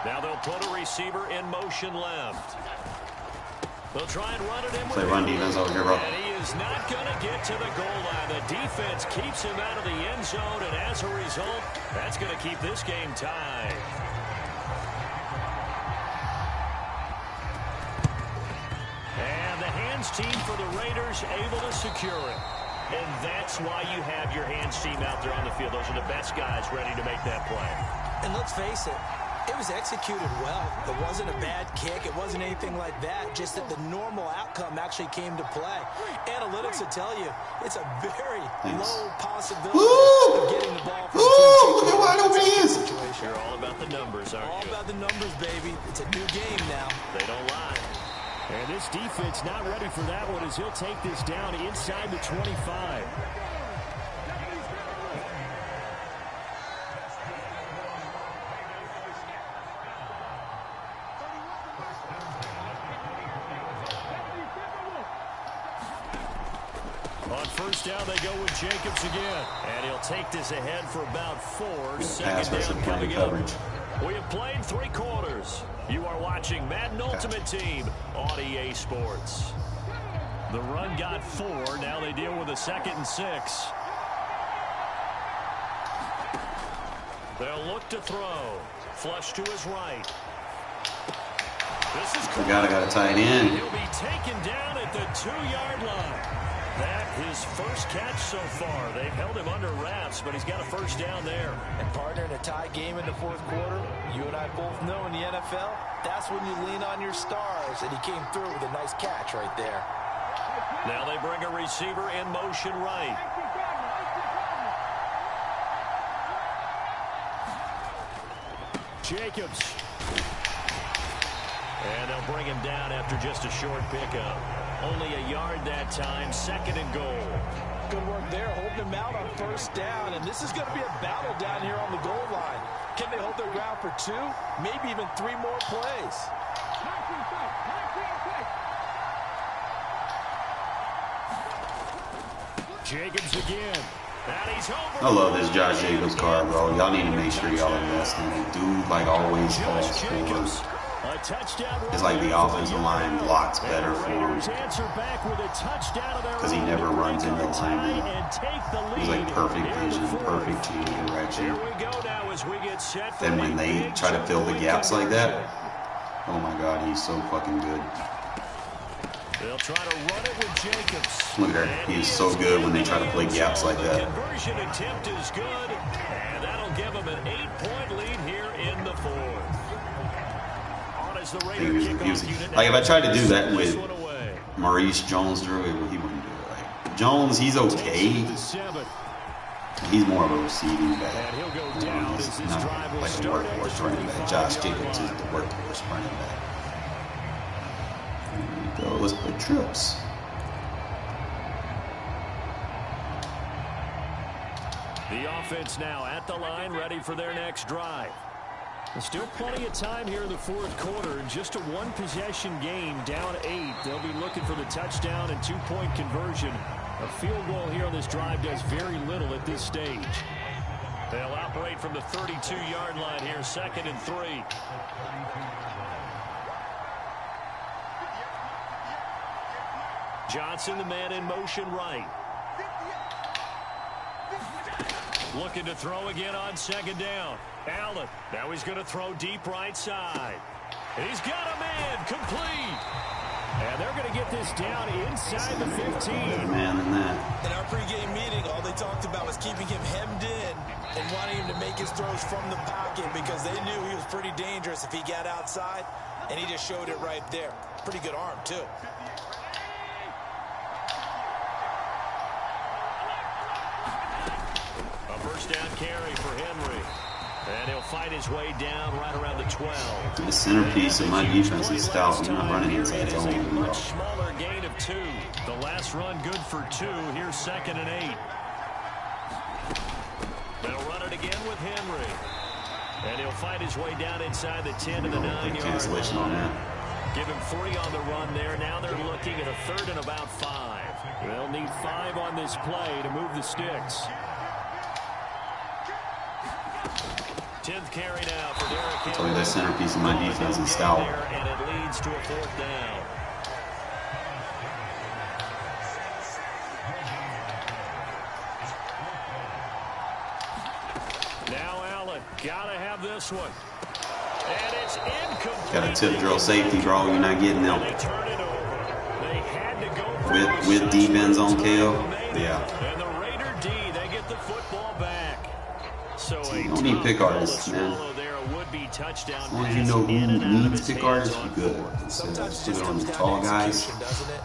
Now they'll put a receiver in motion left. They'll try and run it in. Play run defense over here, bro. And he is not going to get to the goal line. The defense keeps him out of the end zone, and as a result, that's going to keep this game tied. And the hands team for the Raiders able to secure it. And that's why you have your hands team out there on the field. Those are the best guys ready to make that play. And let's face it, it was executed well. It wasn't a bad kick. It wasn't anything like that. Just that the normal outcome actually came to play. Analytics will tell you it's a very low possibility of getting the ball from the team. Look at wide open he is. You're all about the numbers, aren't you? All about the numbers, baby. It's a new game now. They don't lie. And this defense not ready for that one as he'll take this down inside the 25. On first down, they go with Jacobs again. And he'll take this ahead for about 4. Second down coming up. We have played 3 quarters. You are watching Madden Ultimate Team on EA Sports. The run got 4. Now they deal with a 2nd and 6. They'll look to throw. Flush to his right. This is We got a tight end. He'll be taken down at the 2-yard line. That his first catch so far. They've held him under wraps, but he's got a first down there. And partner, in a tie game in the 4th quarter, you and I both know in the NFL, that's when you lean on your stars. And he came through with a nice catch right there. Now they bring a receiver in motion right. Jacobs. And they'll bring him down after just a short pickup. Only a yard that time, 2nd and goal. Good work there, holding him out on first down. And this is going to be a battle down here on the goal line. Can they hold their ground for 2, maybe even 3 more plays? Jacobs again. I love this Josh Jacobs card, bro. Y'all need to make sure y'all invest in it. Dude, like, always falls forward. It's like the offensive line blocks better for him because he never runs into the lineman. He's like perfect vision, perfect change direction. And when they try to fill the gaps like that, oh my God, he's so fucking good. They'll try to run it with Jacobs. Look at her. He is so good when they try to play gaps like that. Conversion attempt is good, and that'll give them an 8-point lead here in the fourth. Like if I tried to do that with Maurice Jones-Drew, he wouldn't do it. Like Jones, he's okay. He's more of a receiving back. He's not like a workhorse running back. Josh Jacobs is the workhorse running back. There we go. Let's play trips. The offense now at the line, ready for their next drive. There's still plenty of time here in the fourth quarter. Just a one-possession game, down 8. They'll be looking for the touchdown and 2-point conversion. A field goal here on this drive does very little at this stage. They'll operate from the 32-yard line here, 2nd and 3. Johnson, the man in motion right. Looking to throw again on 2nd down. Allen, now he's going to throw deep right side. He's got a man, complete. And they're going to get this down inside the 15. Man in that. In our pregame meeting, all they talked about was keeping him hemmed in and wanting him to make his throws from the pocket because they knew he was pretty dangerous if he got outside, and he just showed it right there. Pretty good arm, too. A first down carry for Henry. And he'll fight his way down right around the 12. The centerpiece of my defense is stout. You're not running inside zone. A much smaller gain of 2. The last run good for 2. Here's 2nd and 8. They'll run it again with Henry. And he'll fight his way down inside the 10 to the 9-yard cancellation on that. Give him 3 on the run there. Now they're looking at a 3rd and about 5. They'll need 5 on this play to move the sticks. 10th carry now for Darren. I told you that centerpiece of my defense is stout. And it leads to a 4th down. Now Allen, gotta have this one. And it's incomplete. Got a tip drill safety, bro. You're not getting them. They turn it over. They had to go with deep end zone KO. Yeah. And the Raider D, they get the football back. So you don't need pick artists, man. As long as you know who needs pick artists, you're good. Instead of put it on the tall guys,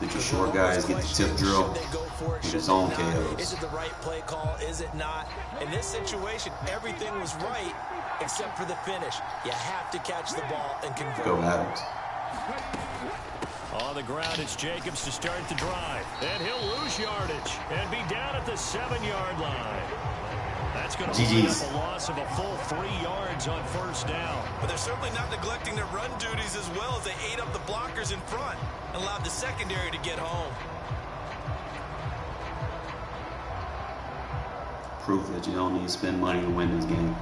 let your short guys get the tip drill with his own KOs. Is it the right play call? Is it not? In this situation, everything was right except for the finish. You have to catch the ball and convert. Go Adams. On the ground, it's Jacobs to start the drive. And he'll lose yardage and be down at the 7-yard line. That's going to bring up a loss of a full 3 yards on 1st down. But they're certainly not neglecting their run duties as well as they ate up the blockers in front and allowed the secondary to get home. Proof that you don't need to spend money to win this game.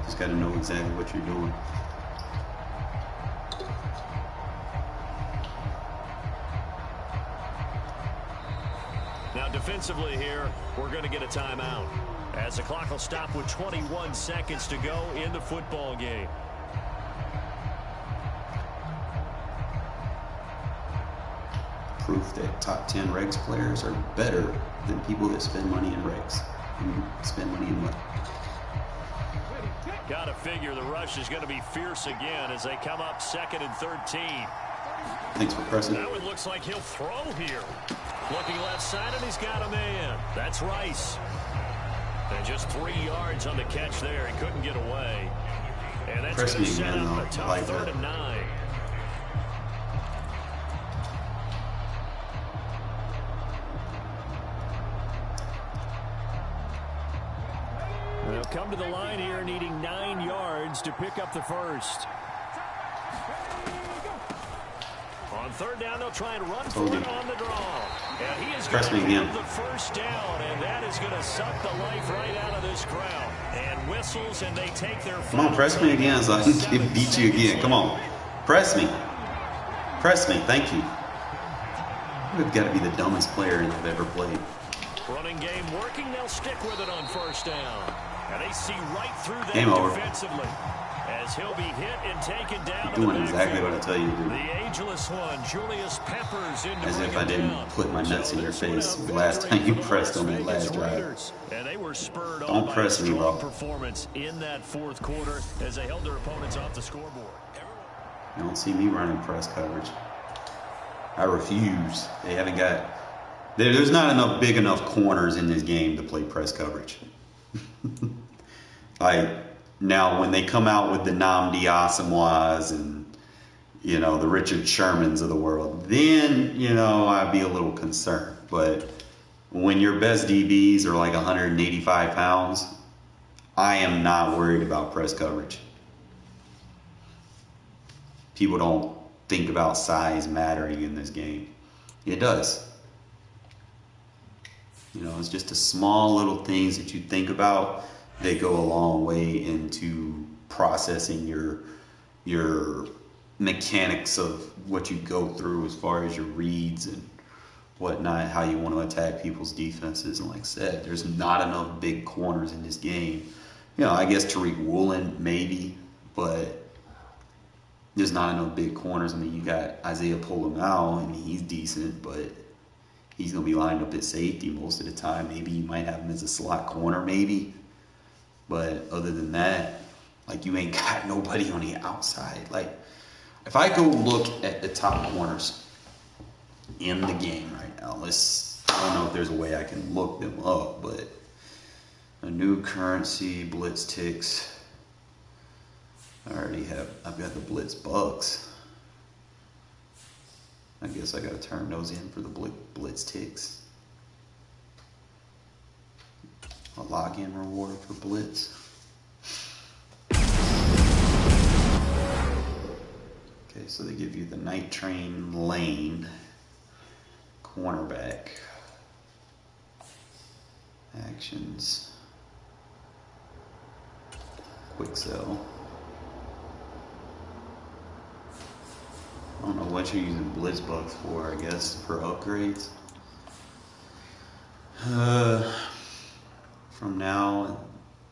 Just got to know exactly what you're doing. Now defensively here, we're going to get a timeout, as the clock will stop with 21 seconds to go in the football game. Proof that top 10 Regs players are better than people that spend money in Regs and spend money in money. Got to figure the rush is going to be fierce again as they come up 2nd and 13. Thanks for pressing. That one looks like he'll throw here. Looking left side, and he's got a man. That's Rice. And just 3 yards on the catch there. He couldn't get away. And that's going to set up a tough 3rd and 9. They'll come to the line here needing 9 yards to pick up the first. On third down, they'll try and run for it on the draw. And he is going Press to me again. get the first down, and that is going to suck the life right out of this crowd. And whistles, and they take their Come on, press me again so I can beat you again. Come on. Press me. Press me. Thank you. You've got to be the dumbest player I've ever played. Running game working. They'll stick with it on first down. And they see right through them Game over. defensively. As he'll be hit and taken down. You're doing exactly what I tell you to do. The ageless one, Julius Peppers, in to As bring if I him didn't down. put my nuts in your So this face one the a last victory time you for the pressed on that Las last Vegas drive. Raiders. And they were spurred Don't on by press a me, strong bro. performance in that fourth quarter as they held their opponents off the scoreboard. You don't see me running press coverage. I refuse. They haven't got... There's not enough big enough corners in this game to play press coverage. Like, now when they come out with the Nnamdi Asamoahs and, you know, the Richard Shermans of the world, then, you know, I'd be a little concerned. But when your best DBs are like 185 pounds, I am not worried about press coverage. People don't think about size mattering in this game. It does. You know, it's just the small little things that you think about. They go a long way into processing your mechanics of what you go through as far as your reads and whatnot, how you want to attack people's defenses. And like I said, there's not enough big corners in this game. You know, I guess Tariq Woolen maybe, but there's not enough big corners. I mean, you got Isaiah Polamau, and he's decent, but he's going to be lined up at safety most of the time. Maybe you might have him as a slot corner, maybe. But other than that, like, you ain't got nobody on the outside. Like, if I go look at the top corners in the game right now, I don't know if there's a way I can look them up, but a new currency, blitz ticks. I've got the blitz bucks. I guess I got to turn those in for the blitz ticks. A login reward for blitz. Okay, so they give you the night train lane, cornerback, actions, quick sell. I don't know what you're using blitz bucks for, I guess, for upgrades. From now,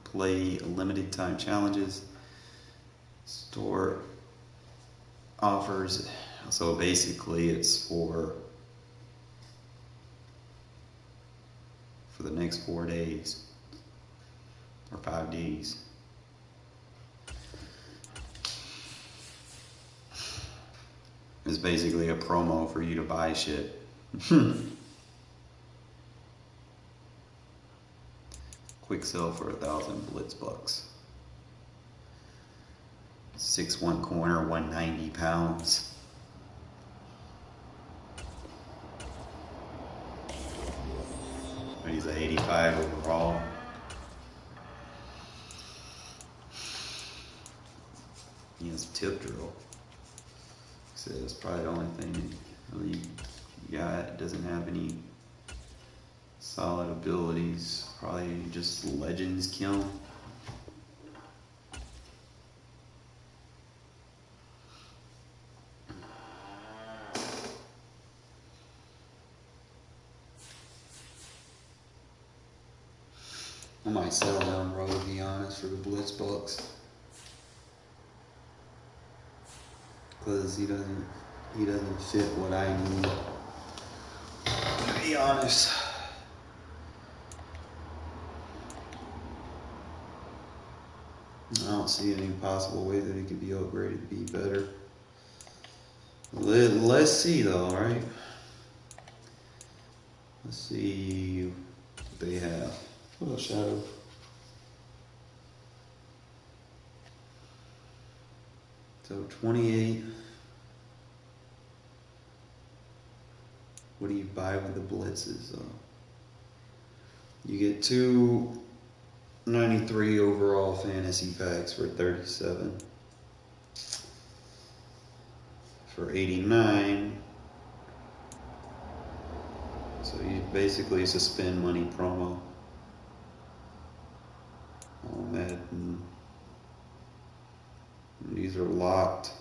play limited time challenges. Store offers. So basically it's for the next 4 days or 5 days. It's basically a promo for you to buy shit. Quick sell for 1,000 blitz bucks. 6'1" corner, 190 pounds. He's an 85 overall. He has a tip drill. So it's probably the only thing really you got. Doesn't have any solid abilities. Probably just Legends kill. I might settle down Rowe, to be honest, for the blitz bucks. Because he doesn't fit what I need. To be honest. I don't see any possible way that he could be upgraded to be better. Let's see though, right? Let's see what they have. What else, Shadow? So 28. What do you buy with the blitzes? You get 293 overall fantasy packs for 37. for 89. So you basically it's a spend money promo. Oh man, these are locked.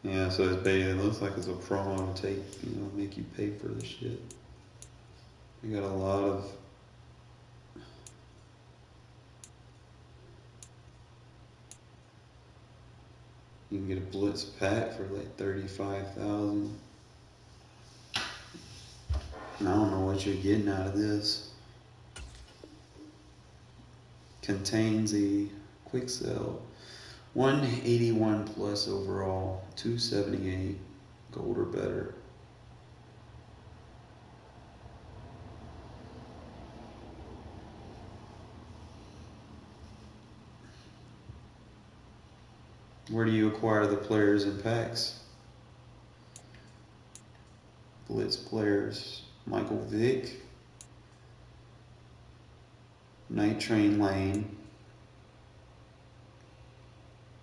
Yeah, so it's basically, it looks like it's a promo to take, make you pay for this shit. You got a lot of you can get a Blitz pack for like 35,000. I don't know what you're getting out of this. Contains a quick sell. 181 plus overall, 278 gold or better. Where do you acquire the players and packs? Blitz players, Michael Vick, Night Train Lane,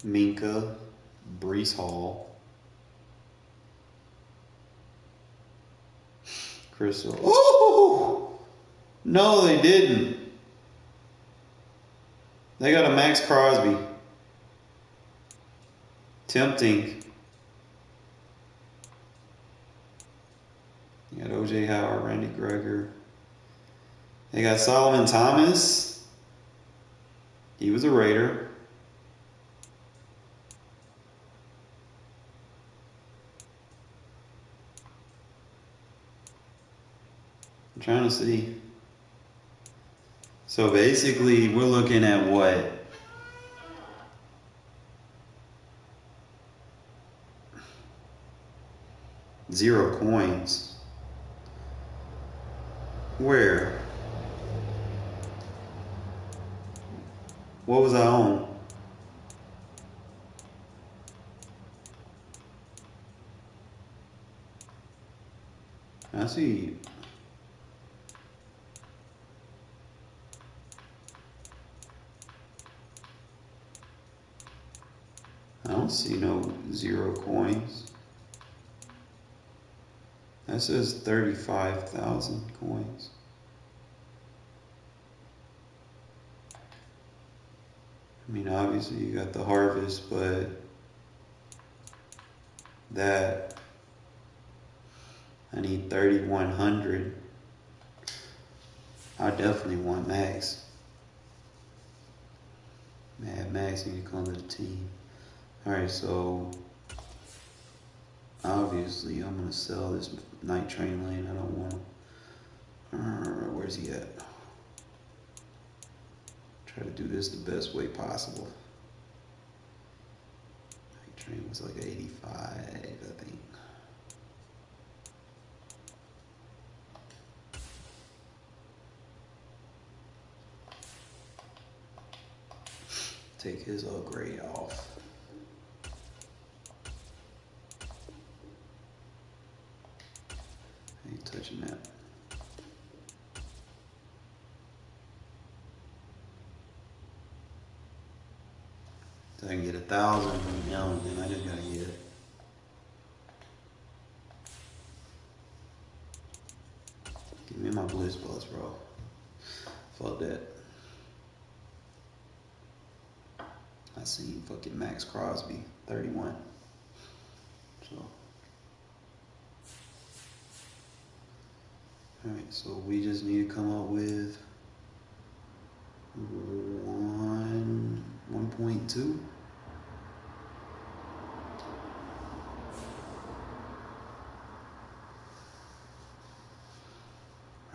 Minka, Brees Hall, Crystal. Oh! No, they didn't. They got a Max Crosby. Tempting. You got O.J. Howard, Randy Greger. They got Solomon Thomas. He was a Raider. I'm trying to see. So basically, we're looking at what? Zero coins. Where? What was I on? I see. I don't see no zero coins. That says 35,000 coins. I mean, obviously you got the harvest, but that I need 3,100. I definitely want Max. Man, Max need to come to the team. Alright, so obviously I'm gonna sell this Night Train Lane. I don't want him. Where's he at? Try to do this the best way possible. Night Train was like 85, I think. Take his upgrade off. I ain't touching that. If I can get 1,000 from him, then I just gotta get it. Give me my Blitz Plus, bro. Fuck that. I seen fucking Max Crosby, 31. So. Alright, so we just need to come up with 1.2.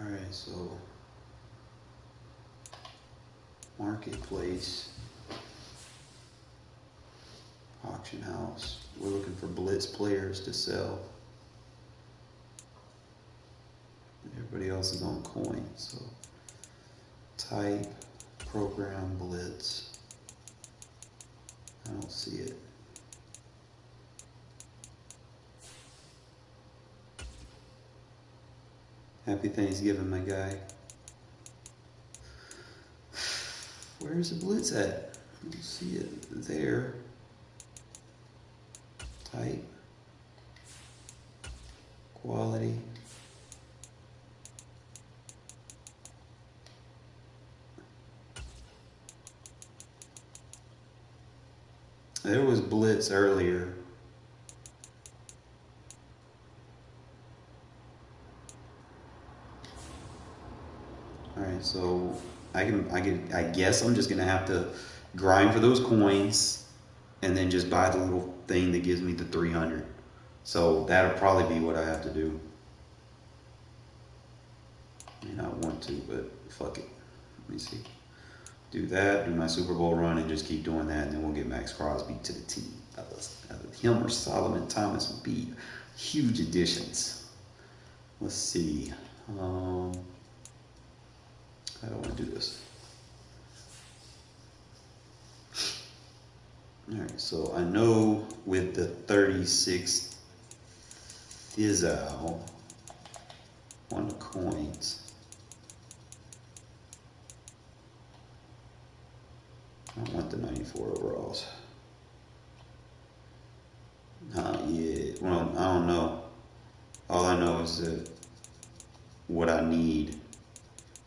Alright, so marketplace, auction house. We're looking for Blitz players to sell. Everybody else is on coin, so type program Blitz. I don't see it. Happy Thanksgiving, my guy. Where's the blitz at? You can see it there. Tight. Quality. There was blitz earlier. Alright, so I guess I'm just gonna have to grind for those coins and then just buy the little thing that gives me the 300. So that'll probably be what I have to do. I may not want to, but fuck it. Let me see. Do that, do my Super Bowl run, and just keep doing that, and then we'll get Max Crosby to the team. Him or Solomon Thomas would be huge additions. Let's see. I don't want to do this. Alright, so I know with the 36 Thizow on the coins, I don't want the 94 overalls. Yeah, well, I don't know. All I know is that what I need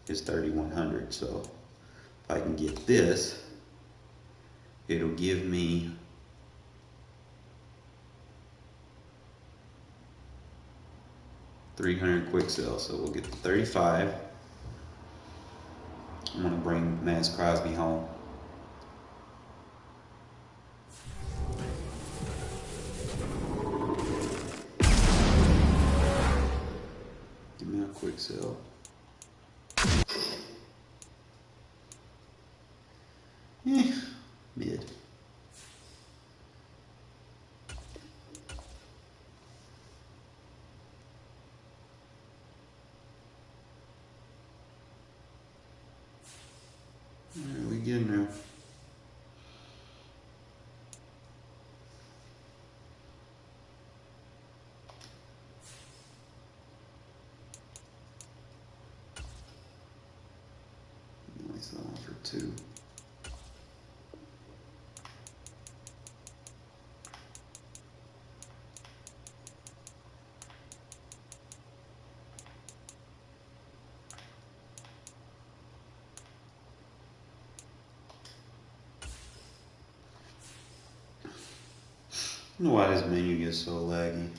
is 3,100. So if I can get this, it'll give me $300 quick sell. So we'll get the 35. I'm gonna bring Max Crosby home. Give me a quick sell. Mid. Alright, we getting there. Nice on for 2. I don't know why this menu gets so laggy.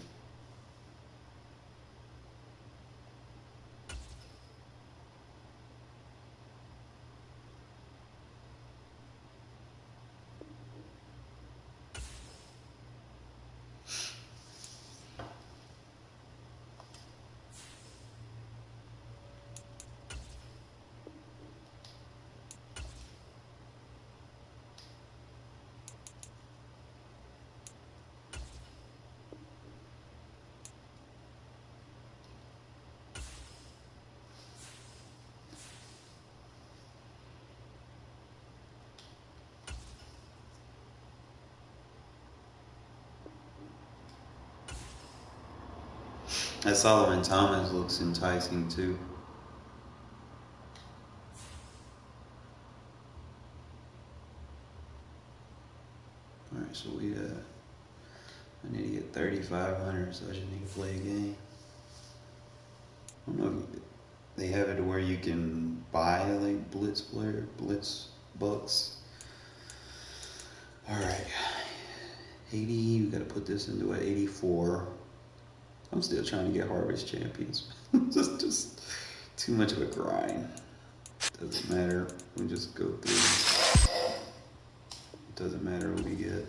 That Solomon Thomas looks enticing too. Alright, so I need to get 3,500, so I just need to play a game. I don't know if they have it to where you can buy like blitz bucks. Alright. 80, we gotta put this into an 84. I'm still trying to get Harvest Champions. just too much of a grind. Doesn't matter. We just go through. Doesn't matter what we get.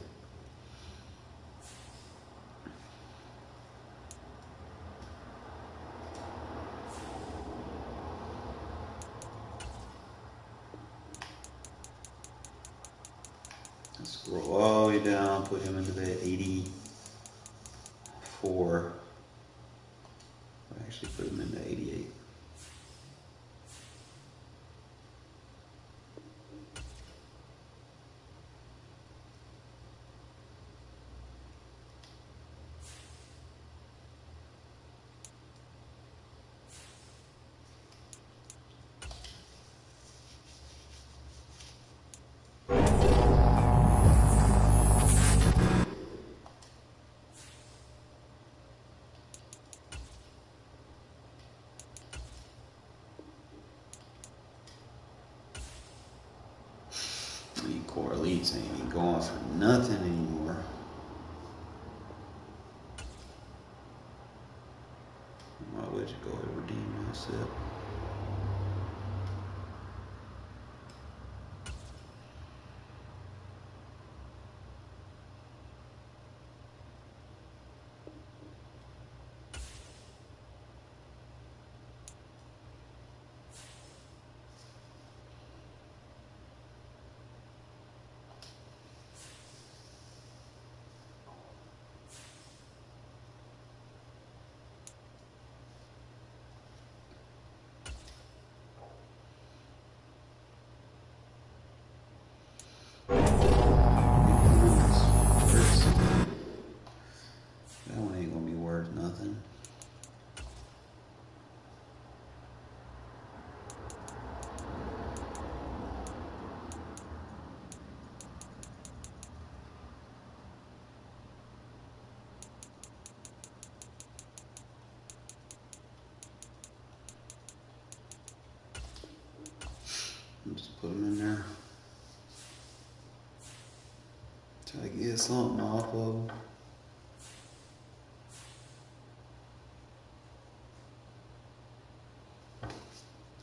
Let's scroll all the way down, put him into the 84. I actually put him in the 88. cleats ain't even going for nothing anymore. Why would you go and redeem yourself? Just put them in there. Try to get something off of them.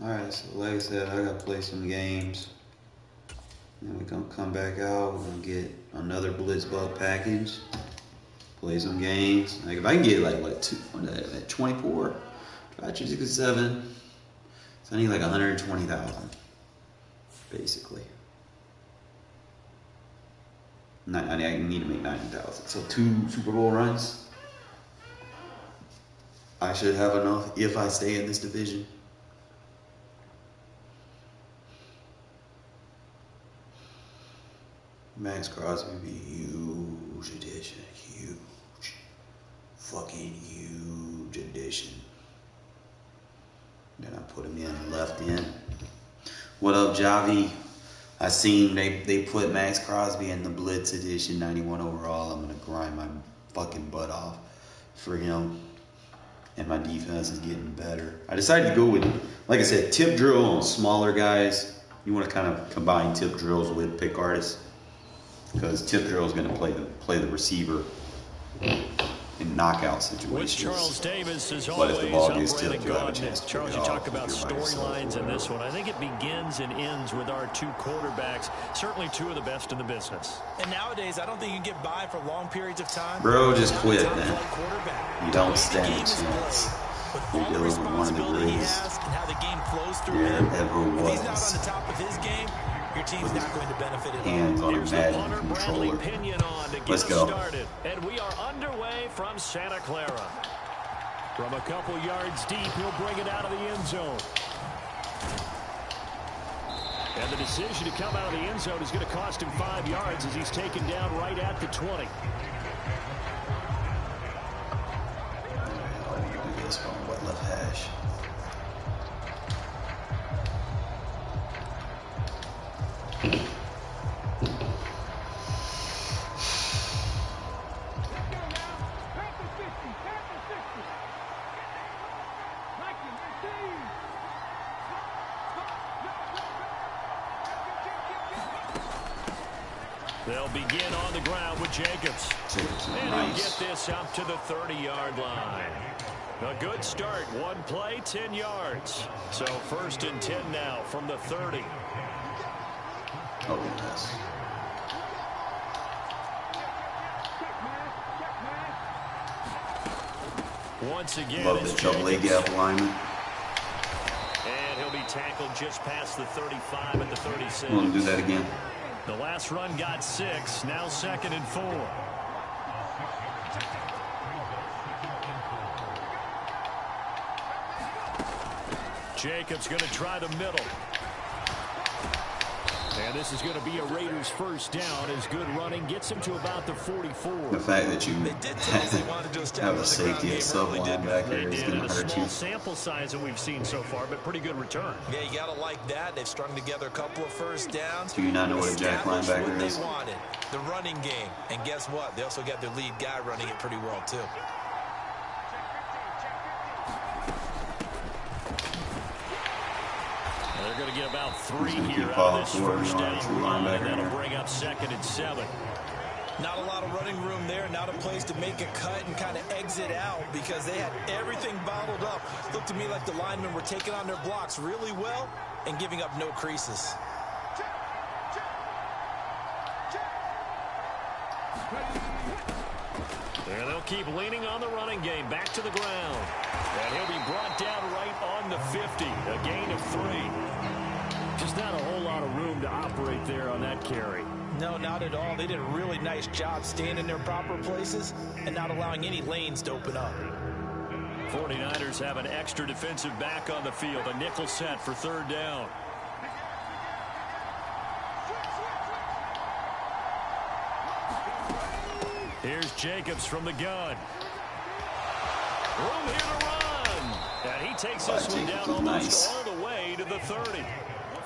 Alright, so like I said, I gotta play some games. Then we're gonna come back out. We're gonna get another Blitzbug package. Play some games. Like if I can get like what 24, try to choose 7. So I need like 120,000. Basically. I need to make 90,000. So 2 Super Bowl runs. I should have enough if I stay in this division. Max Crosby would be huge addition. Huge. Fucking huge addition. Then I put him in left in. What up, Javi? I seen they put Max Crosby in the Blitz edition, 91 overall. I'm gonna grind my fucking butt off for him. And my defense is getting better. I decided to go with, like I said, tip drill on smaller guys. You want to kind of combine tip drills with pick artists, because tip drill is going to play the receiver in knockout situations. With Charles Davis, as but if the ball gets always, tipped, you have a chance to Charles, pick you it talk off about if you're by yourself storylines in or this one. I think it begins and ends with our 2 quarterbacks, certainly 2 of the best in the business. And nowadays, I don't think you can get by for long periods of time. Bro, just quit, man. You don't stand a chance. You're dealing with one of the greatest there ever was. He's not on the top of his game. Your team's not going to benefit at all. Hands on a Madden controller. Let's go. Started, and we are underway from Santa Clara. From a couple yards deep, he'll bring it out of the end zone. And the decision to come out of the end zone is going to cost him 5 yards as he's taken down right at the 20. This one, what left hash? They'll begin on the ground with Jacobs. And he'll get this out to the 30-yard line. A good start. 1 play, 10 yards. So 1st and 10 now from the 30. Oh, yes. Once again, love the double A gap alignment. And he'll be tackled just past the 35 at the 36. Want to do that again? The last run got 6. Now 2nd and 4. Jacobs going to try the middle. And this is going to be a Raiders first down as good running gets him to about the 44. The fact that you have a safety at sub linebacker is going to hurt you. Small sample size that we've seen so far, but pretty good return. Yeah, you got to like that. They've strung together a couple of first downs. Do you not know what a jack linebacker is? They wanted the running game. And guess what? They also got their lead guy running it pretty well, too. They're going to get about 3 here keep out of this forward, first down true run. linebacker That'll there. bring up 2nd and 7. Not a lot of running room there, not a place to make a cut and kind of exit out because they had everything bottled up. Looked to me like the linemen were taking on their blocks really well and giving up no creases. And they'll keep leaning on the running game. Back to the ground. And he'll be brought down right on the 50. A gain of 3. Just not a whole lot of room to operate there on that carry. No, not at all. They did a really nice job staying in their proper places and not allowing any lanes to open up. 49ers have an extra defensive back on the field. A nickel set for 3rd down. Here's Jacobs from the gun. Room here to run. And he takes this one down almost all the way to the 30.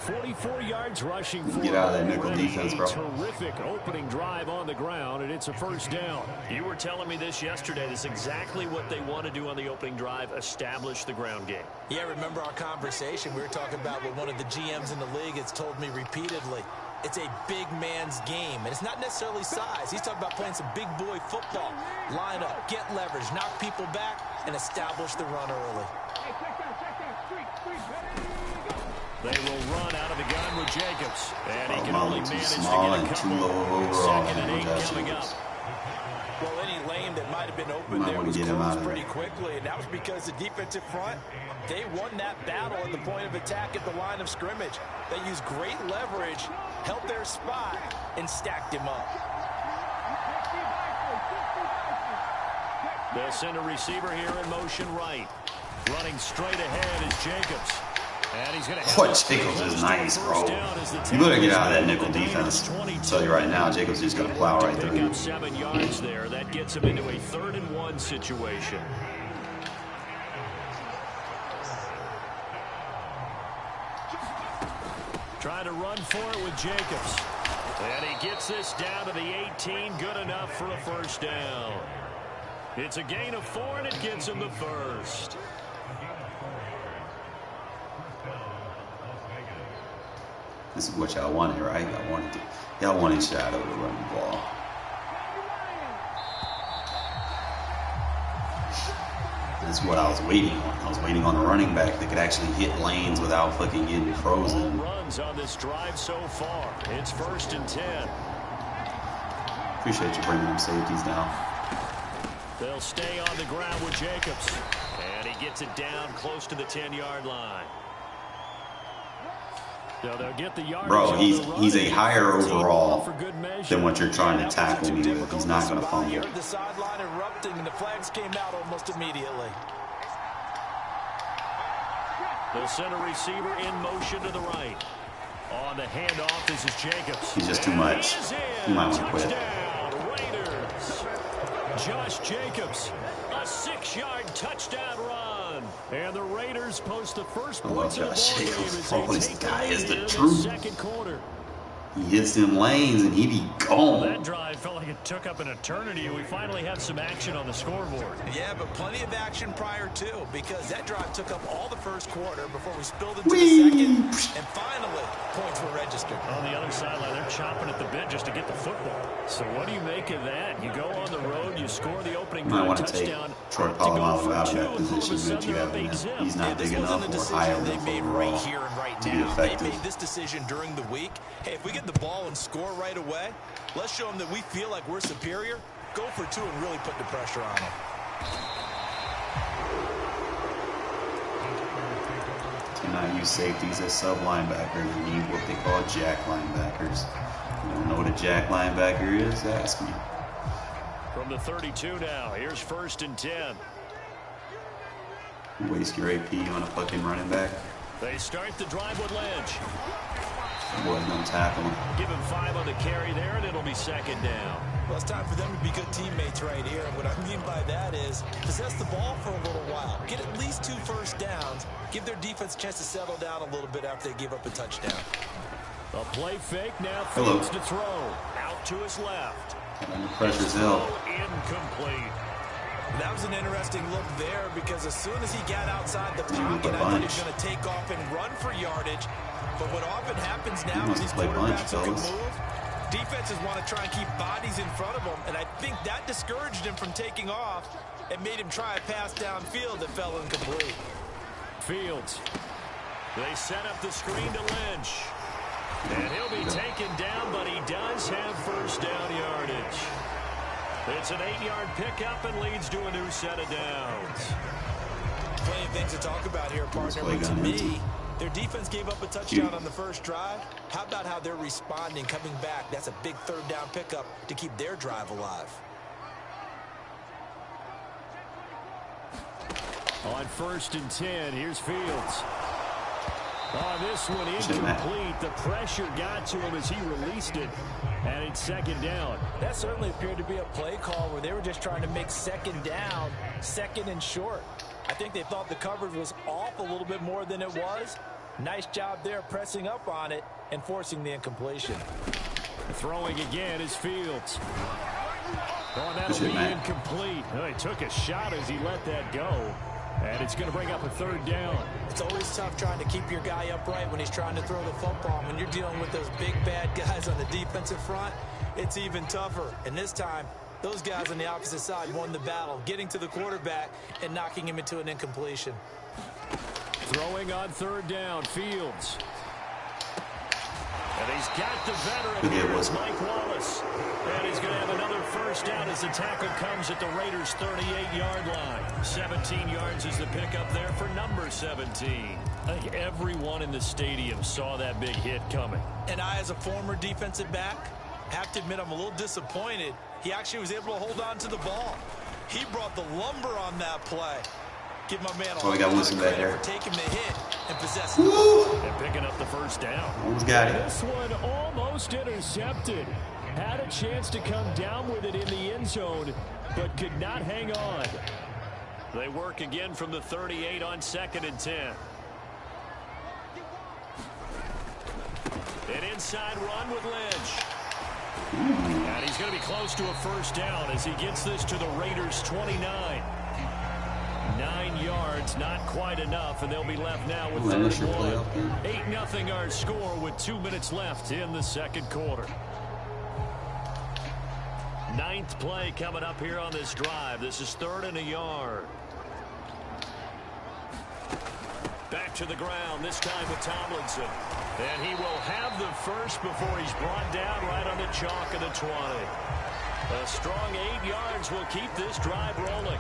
44 yards rushing for get out of that nickel defense, bro. Terrific opening drive on the ground, and it's a 1st down. You were telling me this yesterday. This is exactly what they want to do on the opening drive, establish the ground game. Yeah, remember our conversation? We were talking about what one of the GMs in the league has told me repeatedly. It's a big man's game, and it's not necessarily size. He's talking about playing some big boy football. Line up, get leverage, knock people back, and establish the run early. They will run out of the gun with Jacobs. And he can only manage to get small a and couple. too low overall. 2nd and 8 coming up. Well, any lane that might have been open there was closed pretty quickly, and that was because the defensive front, they won that battle at the point of attack at the line of scrimmage. They used great leverage, held their spot, and stacked him up. They'll send a receiver here in motion right. Running straight ahead is Jacobs. And he's going to What Jacobs is nice, bro. You better get out of that nickel defense. I'll tell you right now, Jacobs is just going to plow right through. Pick up 7 yards there. That gets him into a 3rd and 1 situation. Trying to run for it with Jacobs. And he gets this down to the 18. Good enough for a 1st down. It's a gain of 4, and it gets him the 1st. This is what y'all wanted, right? Y'all wanted Shadow to run the ball. That's what I was waiting on. I was waiting on a running back that could actually hit lanes without fucking getting frozen. Runs on this drive so far. It's 1st and 10. Appreciate you bringing them safeties down. They'll stay on the ground with Jacobs. And he gets it down close to the 10-yard line. So they'll get the yardage. Bro, he's a higher overall than what you're trying to tackle me with. He's not going to fumble. The sideline erupting, and the flags came out almost immediately. They'll send a receiver in motion to the right. On the handoff, this is Jacobs. He's just too much. You might want to quit. Raiders. Josh Jacobs, a 6-yard touchdown run. And the Raiders post the first points of the ball game as they This take guy the is lead the in the truth. 2nd quarter. He hits them lanes and he be gone. That drive felt like it took up an eternity. We finally had some action on the scoreboard. Yeah, but plenty of action prior to, because that drive took up all the 1st quarter before we spilled into the 2nd. And finally, points were registered. On the other sideline, they're chomping at the bit just to get the football. So what do you make of that? You go on the road, you score the opening You might want to touchdown. take Troy Polamalu out of that position that you have in him. He's not big enough or high enough overall to be effective. They made this decision during the week. Hey, if we get the ball and score right away, let's show them that we feel like we're superior. Go for 2 and really put the pressure on them. Cannot use safeties as sub linebackers. You need what they call jack linebackers. You don't know what a jack linebacker is? Ask me. From the 32 now, here's 1st and 10. You waste your AP on a fucking running back. They start the drive with Lynch. Boys don't tackle him. Give him 5 on the carry there, and it'll be 2nd down. Well, it's time for them to be good teammates right here. And what I mean by that is possess the ball for a little while. Get at least 2 first downs. Give their defense a chance to settle down a little bit after they give up a touchdown. A play fake now. Fields to throw. Out to his left. Under pressure's hell. Incomplete. That was an interesting look there because as soon as he got outside the pocket, I thought he was going to take off and run for yardage. But what often happens now is these quarterbacks who can move, defenses want to try and keep bodies in front of them, and I think that discouraged him from taking off and made him try a pass downfield that fell incomplete. Fields. They set up the screen to Lynch. And he'll be taken down, but he does have first down yardage. It's an 8-yard pickup and leads to a new set of downs. Plenty of things to talk about here, partner, but to me, their defense gave up a touchdown on the first drive. How about how they're responding, coming back? That's a big third down pickup to keep their drive alive. On 1st and 10, here's Fields. Oh, this one incomplete. The pressure got to him as he released it, and it's 2nd down. That certainly appeared to be a play call where they were just trying to make 2nd down, 2nd and short. I think they thought the coverage was off a little bit more than it was. Nice job there pressing up on it and forcing the incompletion. Throwing again is Fields. Oh, that'll be incomplete. Oh, he took a shot as he let that go. And it's going to bring up a 3rd down. It's always tough trying to keep your guy upright when he's trying to throw the football. When you're dealing with those big, bad guys on the defensive front, it's even tougher. And this time, those guys on the opposite side won the battle, getting to the quarterback and knocking him into an incompletion. Throwing on 3rd down, Fields. And he's got the veteran here, it's Mike Wallace. And he's going to have another first down as the tackle comes at the Raiders' 38-yard line. 17 yards is the pickup there for number 17. I think everyone in the stadium saw that big hit coming. And I, as a former defensive back, have to admit I'm a little disappointed. He actually was able to hold on to the ball. He brought the lumber on that play. Give my man a lot of credit for taking the hit and possessing the ball. And picking up the first down. Almost got it. This one almost intercepted. Had a chance to come down with it in the end zone, but could not hang on. They work again from the 38 on 2nd and 10. An inside run with Lynch. And he's going to be close to a first down as he gets this to the Raiders' 29. 9 yards, not quite enough, and they'll be left now with 3rd and 1. 8-0 our score with 2 minutes left in the 2nd quarter. 9th play coming up here on this drive. This is 3rd and a yard. Back to the ground, this time with Tomlinson. And he will have the first before he's brought down right on the chalk of the 20. A strong 8 yards will keep this drive rolling.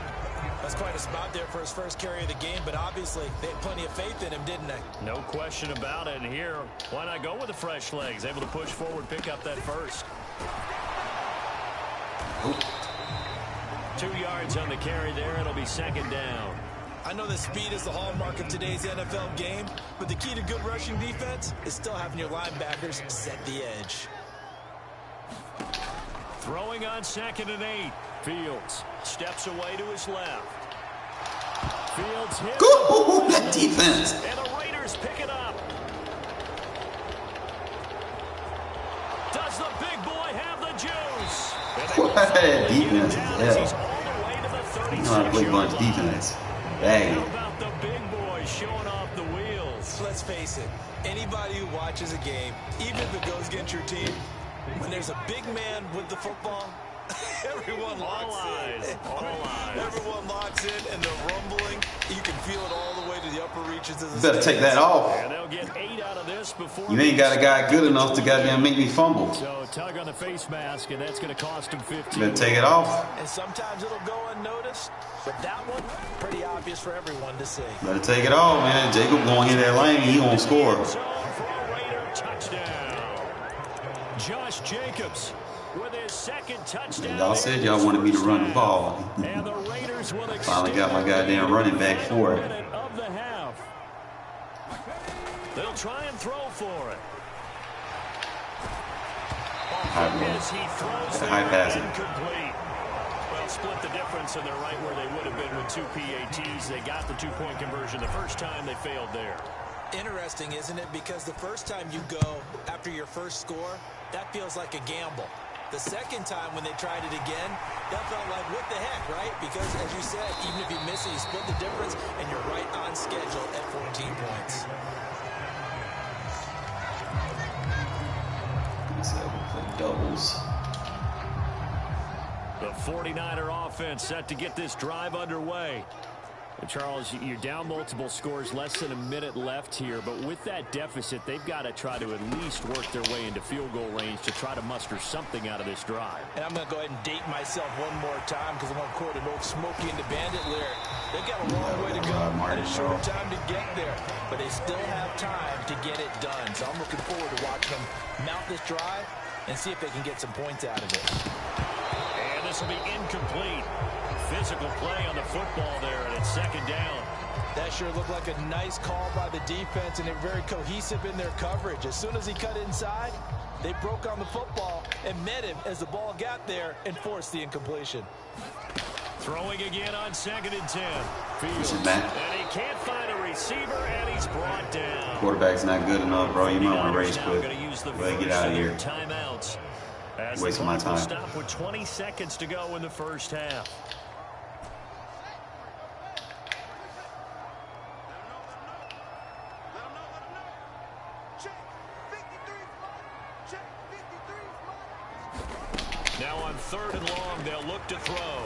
That's quite a spot there for his first carry of the game, but obviously they had plenty of faith in him, didn't they? No question about it. And here, why not go with the fresh legs? Able to push forward, pick up that first. 2 yards on the carry there. It'll be 2nd down. I know that speed is the hallmark of today's NFL game, but the key to good rushing defense is still having your linebackers set the edge. Throwing on 2nd and 8. Fields steps away to his left. Fields hit. Go! That defense. And the Raiders pick it up. Does the big boy have the juice? What defense is that? You know how to play bunch defense. Dang. How about the big boy showing off the wheels? Let's face it, anybody who watches a game, even if it goes against your team, when there's a big man with the football, everyone locks in. All eyes. Everyone locks in, and they're rumbling. You can feel it all the way to the upper reaches of the Better take that off. And they'll get 8 out of this before You ain't got a guy good enough to goddamn make me fumble. So tug on the face mask, and that's going to cost him 15. Better take it off. And sometimes it'll go unnoticed, but that one, pretty obvious for everyone to see. Better take it off, man. Jacob going in that lane, he won't score. For a Raider touchdown. Josh Jacobs with his 2nd touchdown. Y'all said y'all wanted me to run the ball. And the Raiders will Finally got my goddamn running back for it. Of the half. They'll try and throw for it. As he throws high pass. Incomplete. Well, split the difference, and they're right where they would have been with 2 PATs. They got the 2-point conversion the first time. They failed there. Interesting, isn't it? Because the first time you go after your first score, that feels like a gamble. The second time when they tried it again, that felt like, what the heck, right? Because, as you said, even if you miss it, you split the difference, and you're right on schedule at 14 points. He said we'll play doubles. The 49er offense set to get this drive underway. And Charles, you're down multiple scores, less than a minute left here. But with that deficit, they've got to try to at least work their way into field goal range to try to muster something out of this drive. And I'm going to go ahead and date myself one more time because I'm going to quote an old Smokey and the Bandit lyric. They've got a long way to go and a short time to get there. But they still have time to get it done. So I'm looking forward to watching them mount this drive and see if they can get some points out of it. And this will be incomplete. Physical play on the football there, and it's second down. That sure looked like a nice call by the defense, and they're very cohesive in their coverage. As soon as he cut inside, they broke on the football and met him as the ball got there and forced the incompletion. Throwing again on 2nd and 10. Fields, and he can't find a receiver, and he's brought down. Quarterback's not good enough, bro. You might want to race quick. Well, get out of here. Timeouts. Wasting my time. Stop with 20 seconds to go in the first half. Now on 3rd and long, they'll look to throw.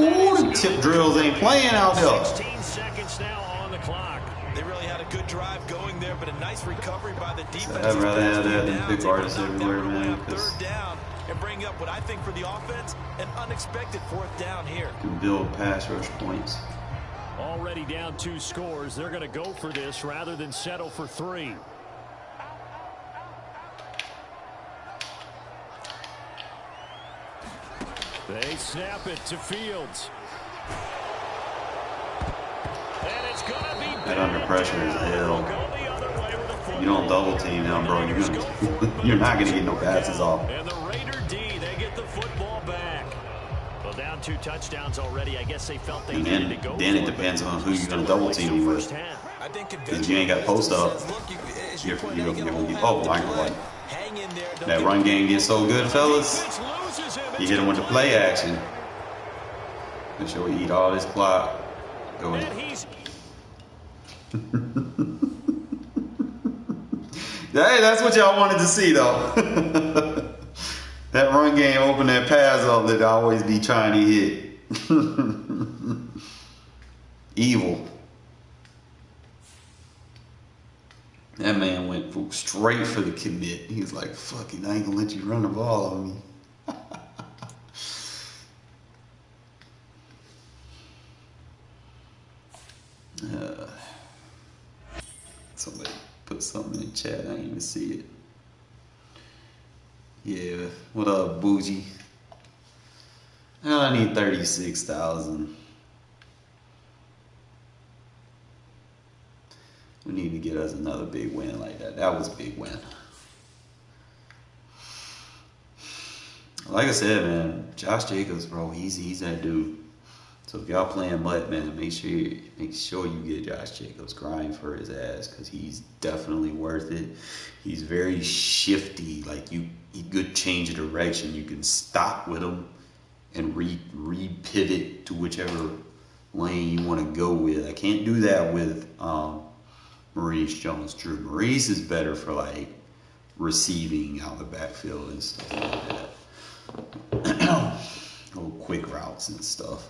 Ooh, the tip drills ain't playing out there. 16 seconds now on the clock. They really had a good drive going there, but a nice recovery by the defense. I'd rather have that than big artists everywhere, man. 3rd down and bring up what I think for the offense, an unexpected 4th down here. Can build pass rush points. Already down 2 scores. They're going to go for this rather than settle for 3. They snap it to Fields. And it's going to be That under pressure is hell. You don't double team now, bro. You're not going to get no passes off. And the Raider D, they get the football back. Well, down 2 touchdowns already. I guess they felt they needed to go. Then it depends on who you're going to double team with. Because you ain't got post up. You're going to get, oh, my God. That run game gets so good, fellas. You hit him with the play action. Make sure we eat all this clock. Go in. Hey, that's what y'all wanted to see, though. That run game opened that pass up that I always be trying to hit. Evil. That man went straight for the commit. He was like, fucking, I ain't gonna let you run the ball on me. Somebody put something in the chat. I didn't even see it. Yeah, what up, Bougie? I need 36,000. We need to get us another big win like that. That was a big win. Like I said, man, Josh Jacobs, bro, he's that dude. So if y'all playing Mutt, man, make sure you get Josh Jacobs. Grind for his ass, because he's definitely worth it. He's very shifty. Like he could change of direction. You can stop with him and re-pivot to whichever lane you want to go with. I can't do that with Maurice Jones-Drew. Maurice is better for like receiving out the backfield and stuff like that. Little quick routes and stuff.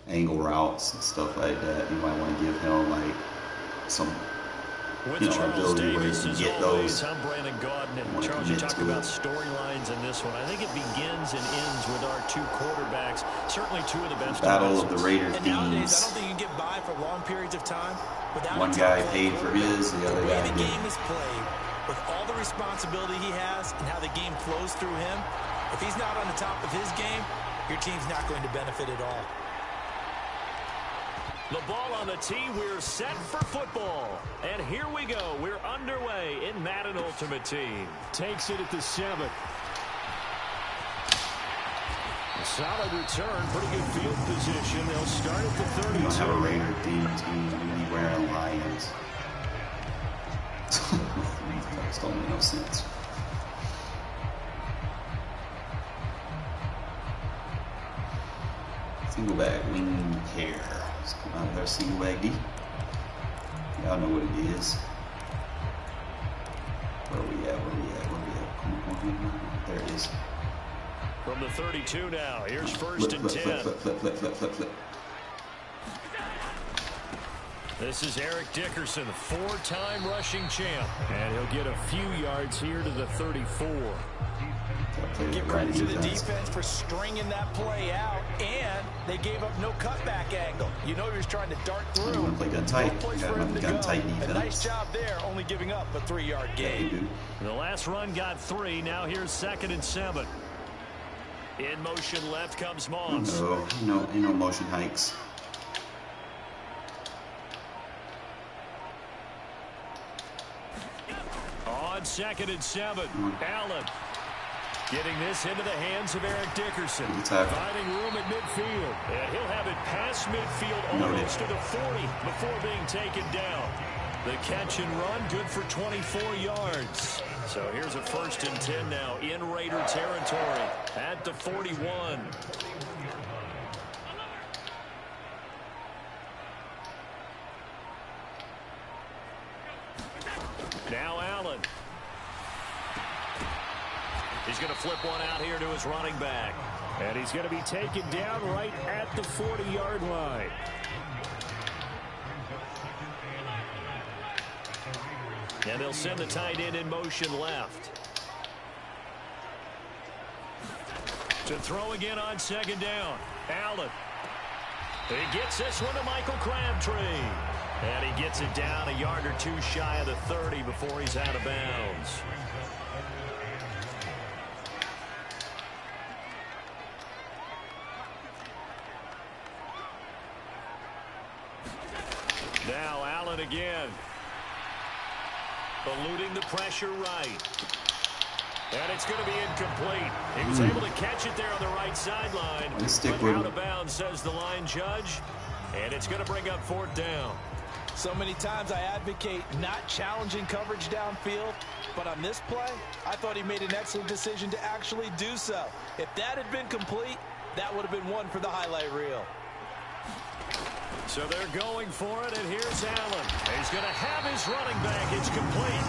Angle routes and stuff like that. You might want to give him like some ability where you can get those. I'm Brandon Gaudin, and Charles, you talk about storylines in this one. I think it begins and ends with our 2 quarterbacks. Certainly 2 of the best. Battle of the Raider Thieves. I don't think you can get by for long periods of time without one guy paid for his, the other guy didn't. The game is played with all the responsibility he has and how the game flows through him. If he's not on the top of his game, your team's not going to benefit at all. The ball on the tee. We're set for football. And here we go. We're underway in Madden Ultimate Team. Takes it at the 7. A solid return. Pretty good field position. They'll start at the 32. We don't have a Raider theme team. We be wearing Lions. That don't make no sense. Single back wing hair. Let's come out there, single back D. Y'all know what it is. Where are we at? Come on. There it is. From the 32 now, here's first and 10. Flip. This is Eric Dickerson, four-time rushing champ. And he'll get a few yards here to the 34. Give credit to the defense for stringing that play out, and they gave up no cutback angle. You know he was trying to dart through. You want to play gun tight. No place You for him to gun go. tight defense. A nice job there, only giving up a 3-yard gain. The last run got 3. Now here's 2nd and 7. In motion left comes Moss. No motion hikes. On 2nd and 7, Allen. Getting this into the hands of Eric Dickerson. Finding room at midfield. And he'll have it past midfield almost to the 40 before being taken down. The catch and run good for 24 yards. So here's a 1st and 10 now in Raider territory at the 41. Now Allen. He's going to flip one out here to his running back. And he's going to be taken down right at the 40-yard line. And they'll send the tight end in motion left. To throw again on 2nd down. Allen. He gets this one to Michael Crabtree. And he gets it down a yard or 2 shy of the 30 before he's out of bounds. Now Allen again. Eluding the pressure right. And it's going to be incomplete. He was able to catch it there on the right sideline. But out of bounds, says the line judge. And it's going to bring up 4th down. So many times I advocate not challenging coverage downfield, but on this play, I thought he made an excellent decision to actually do so. If that had been complete, that would have been one for the highlight reel. So they're going for it, and here's Allen. He's going to have his running back. It's complete.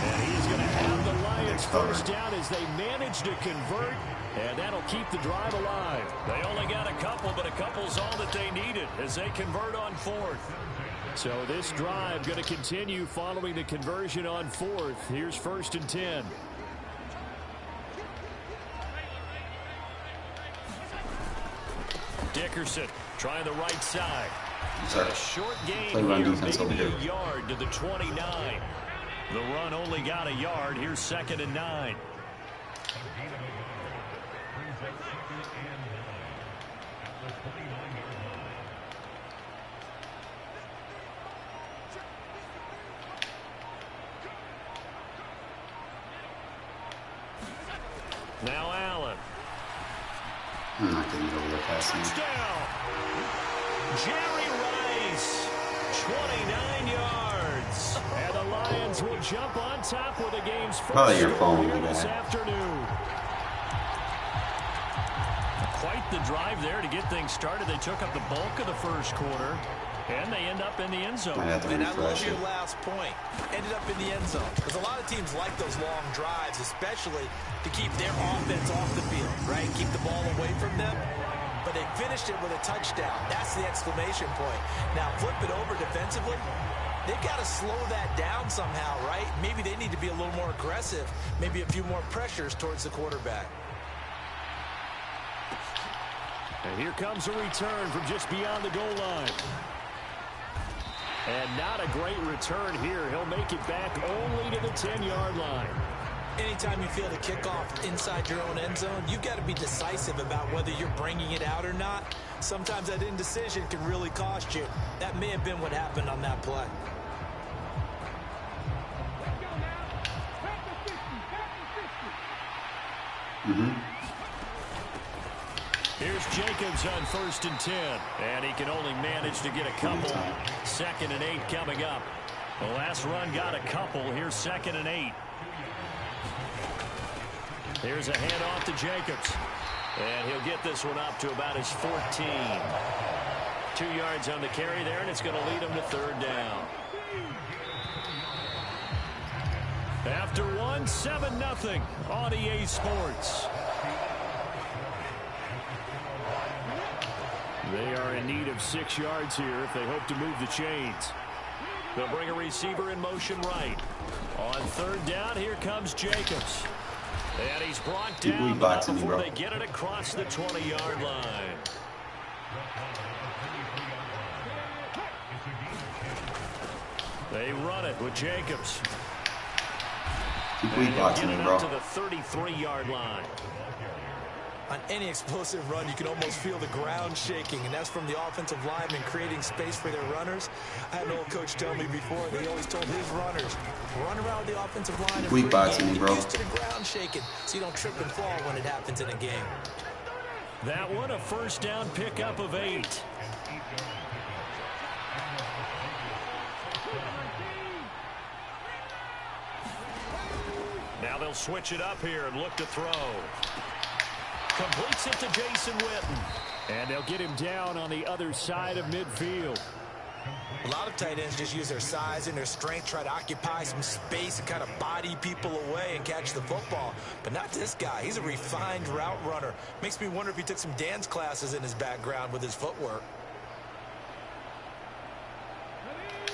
And he's going to have the Lions first down as they manage to convert, and that'll keep the drive alive. They only got a couple, but a couple's all that they needed as they convert on 4th. So this drive going to continue following the conversion on 4th. Here's 1st and 10. Dickerson trying the right side. A short gain here, maybe a yard to the 29. The run only got a yard. Here's 2nd and 9. Now Allen. I'm not going to go there fast enough. Touchdown. Jerry Rice. 29 yards. And the Lions will jump on top with the game's first score here this afternoon. Quite the drive there to get things started. They took up the bulk of the first quarter, and they end up in the end zone. And I love your last point. Ended up in the end zone. Because a lot of teams like those long drives, especially to keep their offense off the field, right? Keep the ball away from them. But they finished it with a touchdown. That's the exclamation point. Now flip it over defensively. They've got to slow that down somehow, right? Maybe they need to be a little more aggressive. Maybe a few more pressures towards the quarterback. And here comes a return from just beyond the goal line. And not a great return here. He'll make it back only to the 10-yard line. Anytime you feel the kickoff inside your own end zone, you've got to be decisive about whether you're bringing it out or not. Sometimes that indecision can really cost you. That may have been what happened on that play. Here's Jacobs on 1st and 10. And he can only manage to get a couple. 2nd and 8 coming up. The last run got a couple. Here's 2nd and 8. Here's a handoff to Jacobs. And he'll get this one up to about his 14. 2 yards on the carry there, and it's going to lead him to third down. After one, 7-0 on EA Sports. They are in need of 6 yards here if they hope to move the chains. They'll bring a receiver in motion right. On third down, here comes Jacobs. And he's brought down before they get it across the 20-yard line. They run it with Jacobs. Keep boxing me, bro. To the 33-yard line. On any explosive run, you can almost feel the ground shaking, and that's from the offensive linemen creating space for their runners. I had an old coach tell me before, they always told his runners, run around the offensive line and boxing, bro. Get used to the ground shaking so you don't trip and fall when it happens in a game. That one, a first down pickup of 8. Now they'll switch it up here and look to throw. Completes it to Jason Witten. And they'll get him down on the other side of midfield. A lot of tight ends just use their size and their strength, try to occupy some space and kind of body people away and catch the football. But not this guy. He's a refined route runner. Makes me wonder if he took some dance classes in his background with his footwork.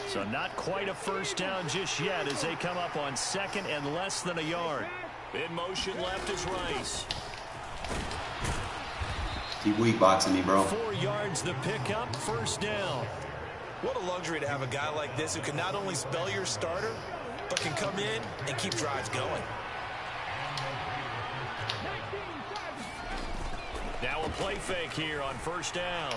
So not quite a first down just yet as they come up on second and less than a yard. In motion left is Rice. Keep weak boxing me, bro. 4 yards the pickup, first down. What a luxury to have a guy like this who can not only spell your starter, but can come in and keep drives going. Now a play fake here on first down.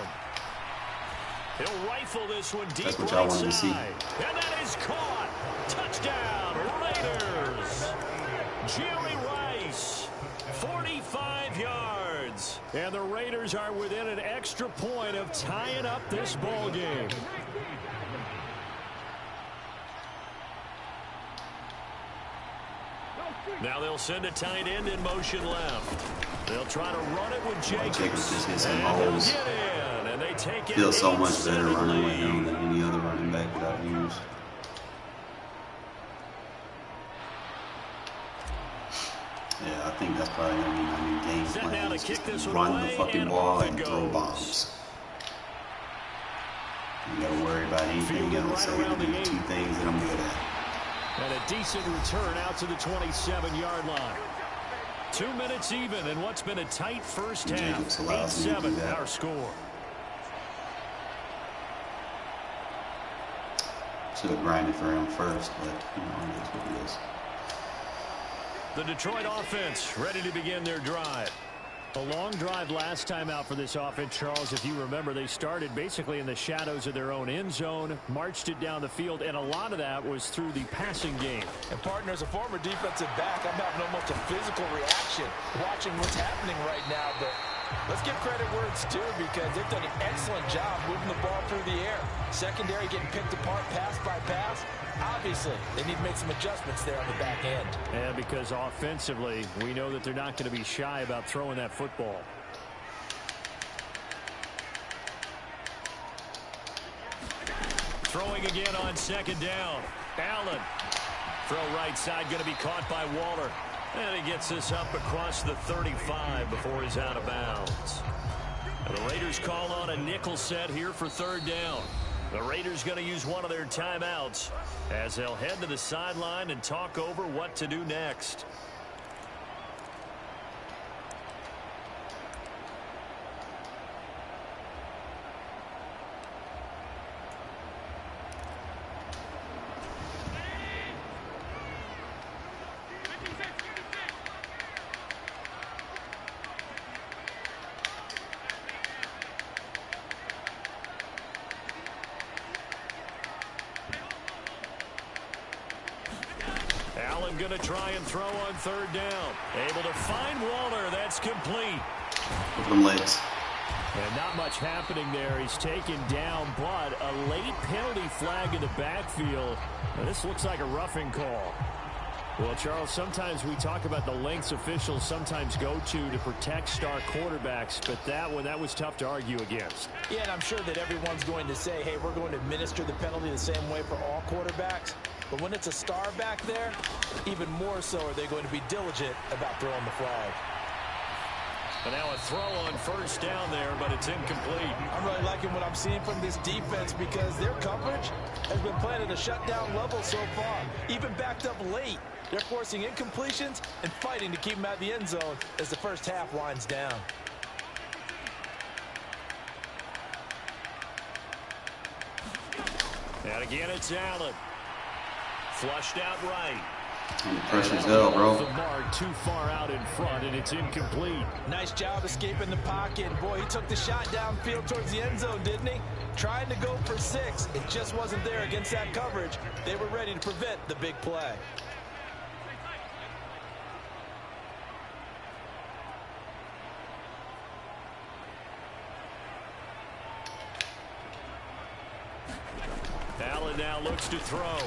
He'll rifle this one deep right side. And that is caught. Touchdown, Raiders. Jerry Rice, 45 yards. And the Raiders are within an extra point of tying up this ball game. Now they'll send a tight end in motion left. They'll try to run it with Jacobs. Jacobs just hits some holes. And they take it. Feels so much better running with him than any other running back that I've used. Yeah, I think that's probably going to be my new game plan. Is just run the fucking ball and throw bombs. You got to worry about anything else. I got to do the 2 things that I'm good at. And a decent return out to the 27-yard line. 2 minutes even in what's been a tight first half. 8-7 our score. Should have grinded for him first, but you know, that's what it is. The Detroit offense ready to begin their drive. A long drive last time out for this offense, Charles. If you remember, they started basically in the shadows of their own end zone, marched it down the field, and a lot of that was through the passing game. And partner, as a former defensive back, I'm having almost a physical reaction watching what's happening right now. But let's give credit where it's due because they've done an excellent job moving the ball through the air. Secondary getting picked apart pass by pass. Obviously, they need to make some adjustments there on the back end. And because offensively, we know that they're not going to be shy about throwing that football. Throwing again on second down. Allen. Throw right side going to be caught by Waller. And he gets this up across the 35 before he's out of bounds. And the Raiders call on a nickel set here for third down. The Raiders going to use one of their timeouts as they'll head to the sideline and talk over what to do next. Allen going to try and throw on third down. Able to find Waller. That's complete. Open legs. And not much happening there. He's taken down, but a late penalty flag in the backfield. And this looks like a roughing call. Well, Charles, sometimes we talk about the lengths officials sometimes go to protect star quarterbacks, but that was tough to argue against. Yeah, and I'm sure that everyone's going to say, hey, we're going to administer the penalty the same way for all quarterbacks. But when it's a star back there, even more so are they going to be diligent about throwing the flag. But now a throw on first down there, but it's incomplete. I'm really liking what I'm seeing from this defense because their coverage has been playing at a shutdown level so far. Even backed up late, they're forcing incompletions and fighting to keep them out of the end zone as the first half winds down. And again, it's Allen. Flushed out right. And the pressure's hell, bro. The mark too far out in front, and it's incomplete. Nice job escaping the pocket. Boy, he took the shot downfield towards the end zone, didn't he? Trying to go for 6. It just wasn't there against that coverage. They were ready to prevent the big play. Allen now looks to throw.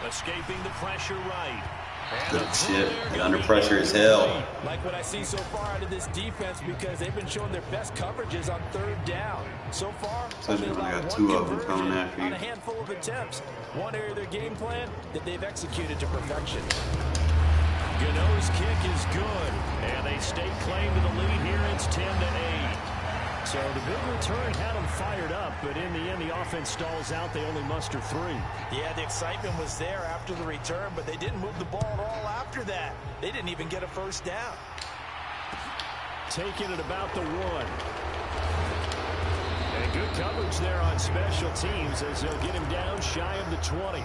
Escaping the pressure right. Good shit. Get under pressure as hell. Like what I see so far out of this defense because they've been showing their best coverages on third down. So far, Especially when they got 2 of them coming after you. On a handful of attempts. One area of their game plan that they've executed to perfection. Gano's kick is good, and they stake claim to the lead here. It's 10-8. So the big return had them fired up, but in the end, the offense stalls out. They only muster 3. Yeah, the excitement was there after the return, but they didn't move the ball at all after that. They didn't even get a first down. Taking it about the 1. And good coverage there on special teams as they'll get him down shy of the 20.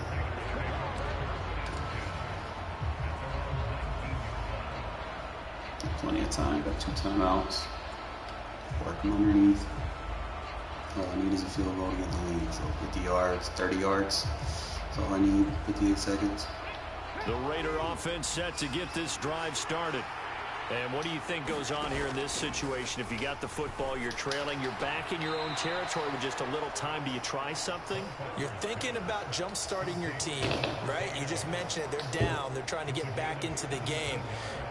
Plenty of time. Got 2 timeouts. Working underneath. All I need is a field goal to get the lead. So 50 yards, 30 yards. That's all I need. 58 seconds. The Raider offense set to get this drive started. And what do you think goes on here in this situation? If you got the football, you're trailing, you're back in your own territory with just a little time. Do you try something? You're thinking about jump-starting your team, right? You just mentioned it. They're down. They're trying to get back into the game.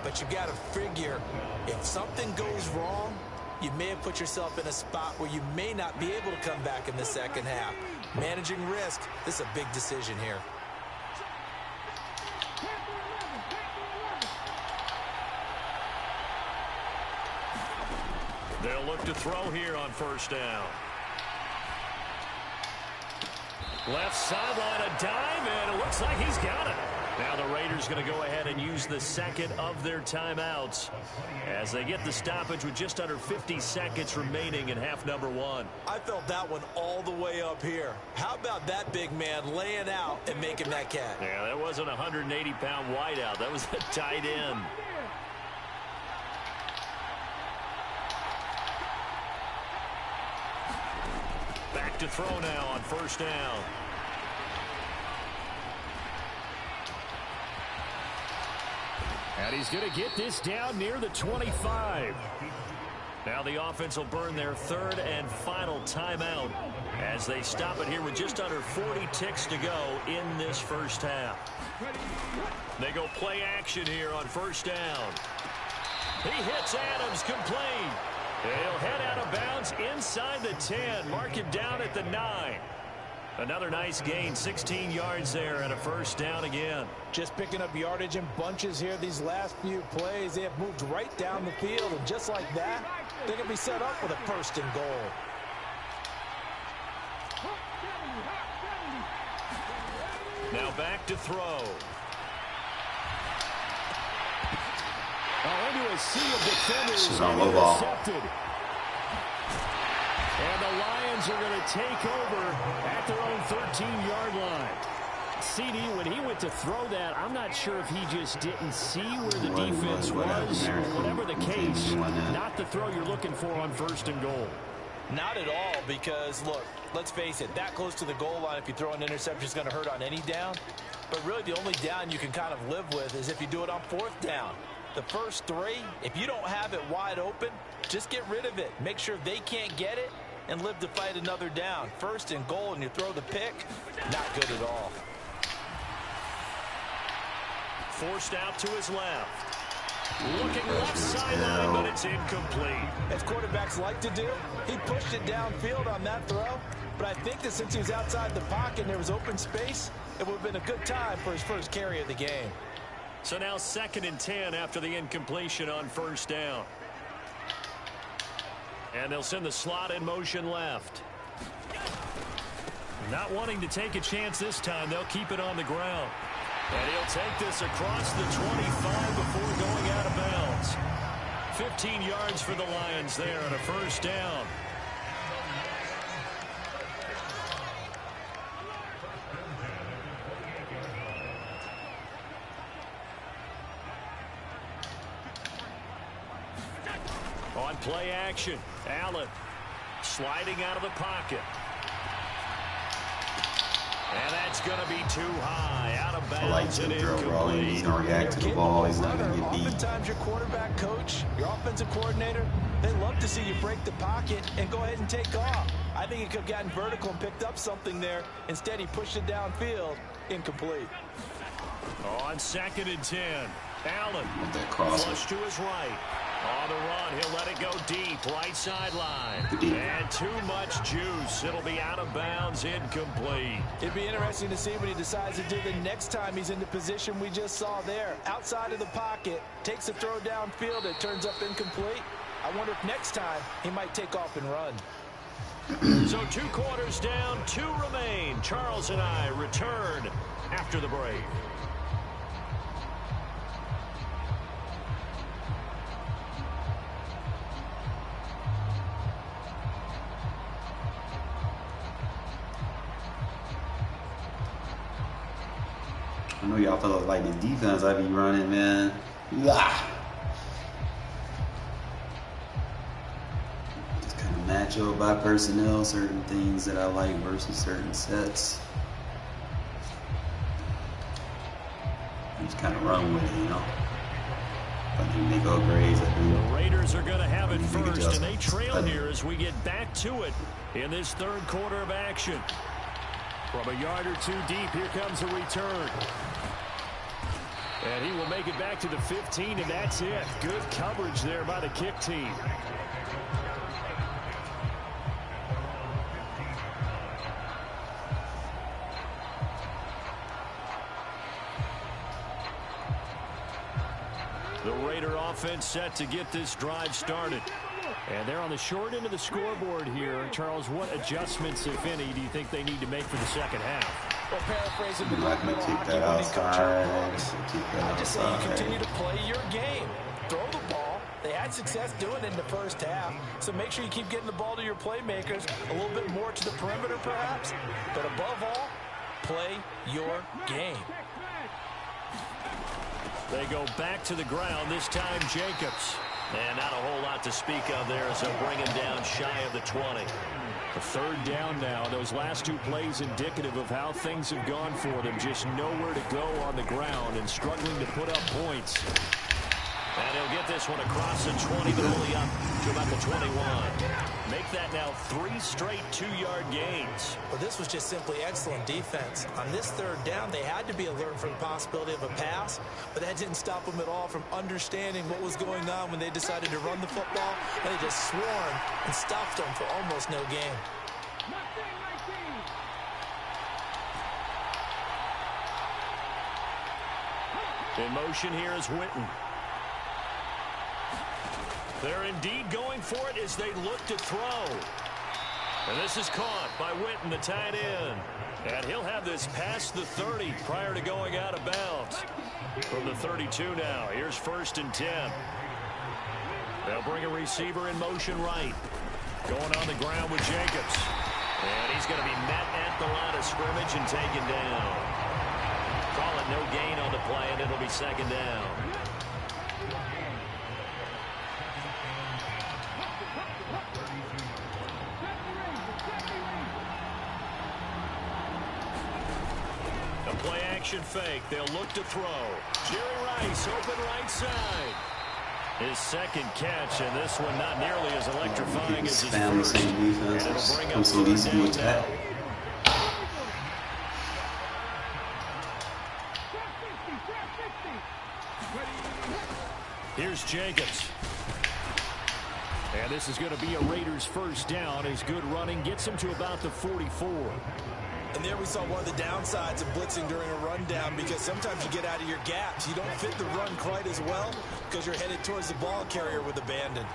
But you've got to figure if something goes wrong, you may have put yourself in a spot where you may not be able to come back in the second half. Managing risk, this is a big decision here. They'll look to throw here on first down. Left sideline, a dive, and it looks like he's got it. Now the Raiders going to go ahead and use the second of their timeouts as they get the stoppage with just under 50 seconds remaining in half number 1. I felt that one all the way up here. How about that big man laying out and making that catch? Yeah, that wasn't a 180-pound wideout. That was a tight end. Back to throw now on first down. And he's going to get this down near the 25. Now the offense will burn their third and final timeout as they stop it here with just under 40 ticks to go in this first half. They go play action here on first down. He hits Adams complete. He'll head out of bounds inside the 10. Mark him down at the 9. Another nice gain, 16 yards there and a first down again. Just picking up yardage in bunches here these last few plays. They have moved right down the field, and just like that, they're going to be set up for the first and goal. Now back to throw. Into a sea of defenders. Intercepted. And the Lions are going to take over at their own 13-yard line. CD, when he went to throw that, I'm not sure if he just didn't see where the defense was or whatever the case. Not the throw you're looking for on first and goal. Not at all, because, look, let's face it, that close to the goal line, if you throw an interception, is going to hurt on any down. But really, the only down you can kind of live with is if you do it on fourth down. The first 3, if you don't have it wide open, just get rid of it. Make sure they can't get it and live to fight another down. First and goal, and you throw the pick, not good at all. forced out to his left. Looking left sideline, but it's incomplete. As quarterbacks like to do, he pushed it downfield on that throw. But I think that since he was outside the pocket and there was open space, it would have been a good time for his first carry of the game. So now 2nd and 10 after the incompletion on first down. And they'll send the slot in motion left. Not wanting to take a chance this time, they'll keep it on the ground. And he'll take this across the 25 before going out of bounds. 15 yards for the Lions there on a first down. On play action, Allen sliding out of the pocket. And that's going to be too high, out of bounds. I like Jim Drow. He's going to react to the ball. He's not going to get beat. Oftentimes your quarterback coach, your offensive coordinator, they love to see you break the pocket and go ahead and take off. I think he could have gotten vertical and picked up something there. Instead, he pushed it downfield, incomplete. On 2nd and 10, Allen flush to his right. On the run, he'll let it go deep, right sideline. And too much juice. It'll be out of bounds, incomplete. It'd be interesting to see what he decides to do the next time he's in the position we just saw there. Outside of the pocket, takes a throw downfield, it turns up incomplete. I wonder if next time he might take off and run. So 2 quarters down, 2 remain. Charles and I return after the break. I know y'all feel like the defense I be running, man. Just kind of match up by personnel, certain things that I like versus certain sets. I just kind of run with it, you know. If I can make upgrades, I do. The Raiders are going to have it first, and they trail here as we get back to it in this 3rd quarter of action. From a yard or 2 deep, here comes a return. And he will make it back to the 15, and that's it. Good coverage there by the kick team. The Raider offense set to get this drive started. And they're on the short end of the scoreboard here. Charles, what adjustments, if any, do you think they need to make for the second half? Well, paraphrasing the I middle take hockey that winning coach outside. I just say you continue to play your game. Throw the ball. They had success doing it in the first half, so make sure you keep getting the ball to your playmakers, a little bit more to the perimeter perhaps, but above all, play your game. They go back to the ground, this time Jacobs. And not a whole lot to speak of there as they'll bring him down shy of the 20. A 3rd down now. Those last 2 plays indicative of how things have gone for them. Just nowhere to go on the ground and struggling to put up points. And he'll get this one across the 20, but only up to about the 21. Make that now 3 straight 2-yard gains. Well, this was just simply excellent defense. On this 3rd down, they had to be alert for the possibility of a pass, but that didn't stop them at all from understanding what was going on when they decided to run the football, and they just swarmed and stopped them for almost no gain. In motion here is Witten. They're indeed going for it as they look to throw. And this is caught by Witten, the tight end. And he'll have this past the 30 prior to going out of bounds. From the 32 now, here's 1st and 10. They'll bring a receiver in motion right. Going on the ground with Jacobs. And he's going to be met at the line of scrimmage and taken down. Call it no gain on the play, and it'll be 2nd down. Play action fake. They'll look to throw. Jerry Rice open right side. His 2nd catch, and this one not nearly as electrifying as his first. And it'll bring up 3rd down now. Here's Jacobs. And this is going to be a Raiders first down. His good running gets him to about the 44. And there we saw one of the downsides of blitzing during a rundown, because sometimes you get out of your gaps. You don't fit the run quite as well because you're headed towards the ball carrier with abandon.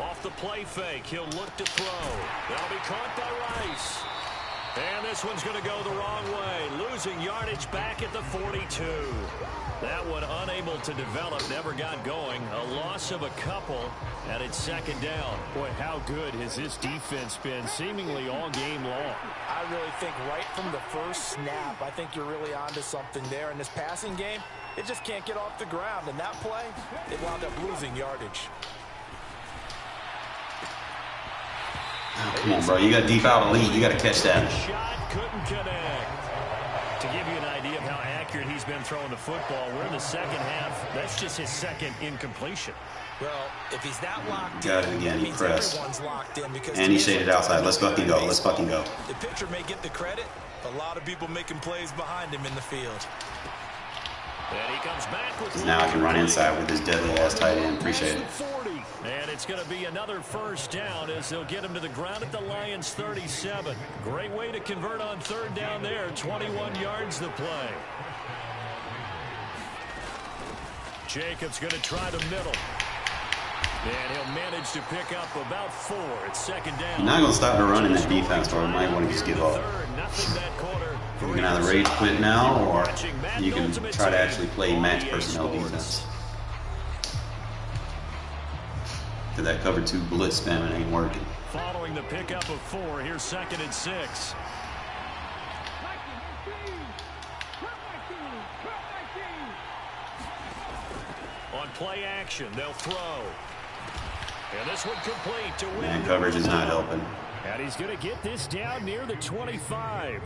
Off the play fake, he'll look to throw. That'll be caught by Rice. And this one's going to go the wrong way. Losing yardage back at the 42. That one unable to develop, never got going. A loss of a couple, and it's second down. Boy, how good has this defense been seemingly all game long? I really think right from the first snap, I think you're really onto something there. In this passing game, it just can't get off the ground. And that play, it wound up losing yardage. Oh, come on, bro. You got deep out of the lead. You got to catch that. Shot couldn't connect. To give you an idea of how accurate he's been throwing the football, we're in the second half. That's just his second incompletion. Well, if he's that locked got it again. He pressed. Everyone's locked in because and he shaded outside. Let's fucking go. Let's fucking go. The pitcher may get the credit. A lot of people making plays behind him in the field. And he comes back with now I can run inside with his deadly ass tight end. Appreciate it. And it's going to be another first down as they'll get him to the ground at the Lions 37. Great way to convert on third down there. 21 yards the play. Jacobs going to try the middle. And he'll manage to pick up about 4. It's second down. You're not going to stop the run in this defense, or you might want to just give up. You can either rage quit now, or you can try to actually play match personnel defense. Because that cover 2 blitz spamming ain't working. Following the pickup of 4, here's second and 6. On play action, they'll throw. And this one complete to win. Man, coverage is not helping. And he's going to get this down near the 25.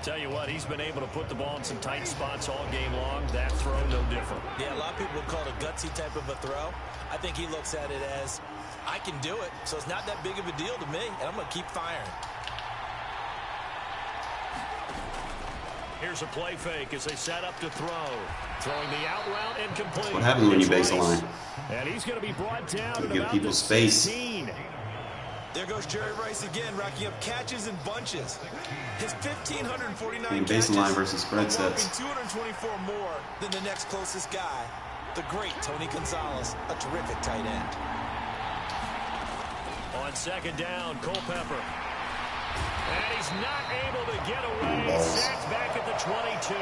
Tell you what, he's been able to put the ball in some tight spots all game long. That throw, no different. Yeah, a lot of people would call it a gutsy type of a throw. I think he looks at it as, I can do it, so it's not that big of a deal to me, and I'm going to keep firing. Here's a play fake as they set up to throw. Throwing the out route and complete. What happens when you base the line? And he's going to be brought down at give about people the space. 16. There goes Jerry Rice again, racking up catches and bunches. His 1,549 base line versus spread sets. 224 more than the next closest guy, the great Tony Gonzalez, a terrific tight end. On second down, Culpepper. And he's not able to get away. Sacked back at the 22.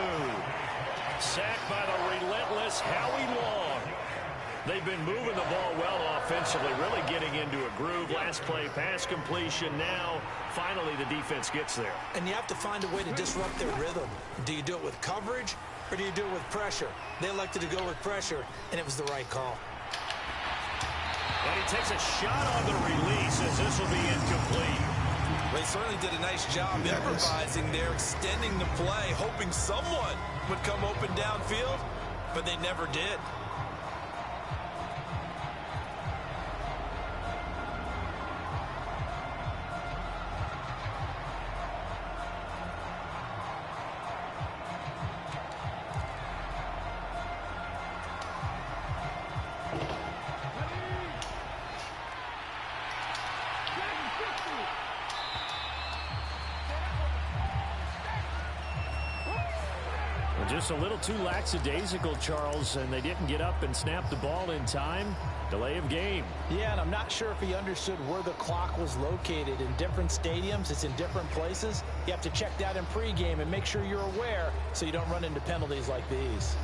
Sacked by the relentless Howie Long. They've been moving the ball well offensively, really getting into a groove. Last play, pass completion. Now, finally, the defense gets there. And you have to find a way to disrupt their rhythm. Do you do it with coverage, or do you do it with pressure? They elected to go with pressure, and it was the right call. And he takes a shot on the release as this will be incomplete. They certainly did a nice job improvising there, extending the play, hoping someone would come open downfield, but they never did. Just a little too lackadaisical, Charles, and they didn't get up and snap the ball in time. Delay of game. Yeah, and I'm not sure if he understood where the clock was located. In different stadiums, it's in different places. You have to check that in pregame and make sure you're aware so you don't run into penalties like these.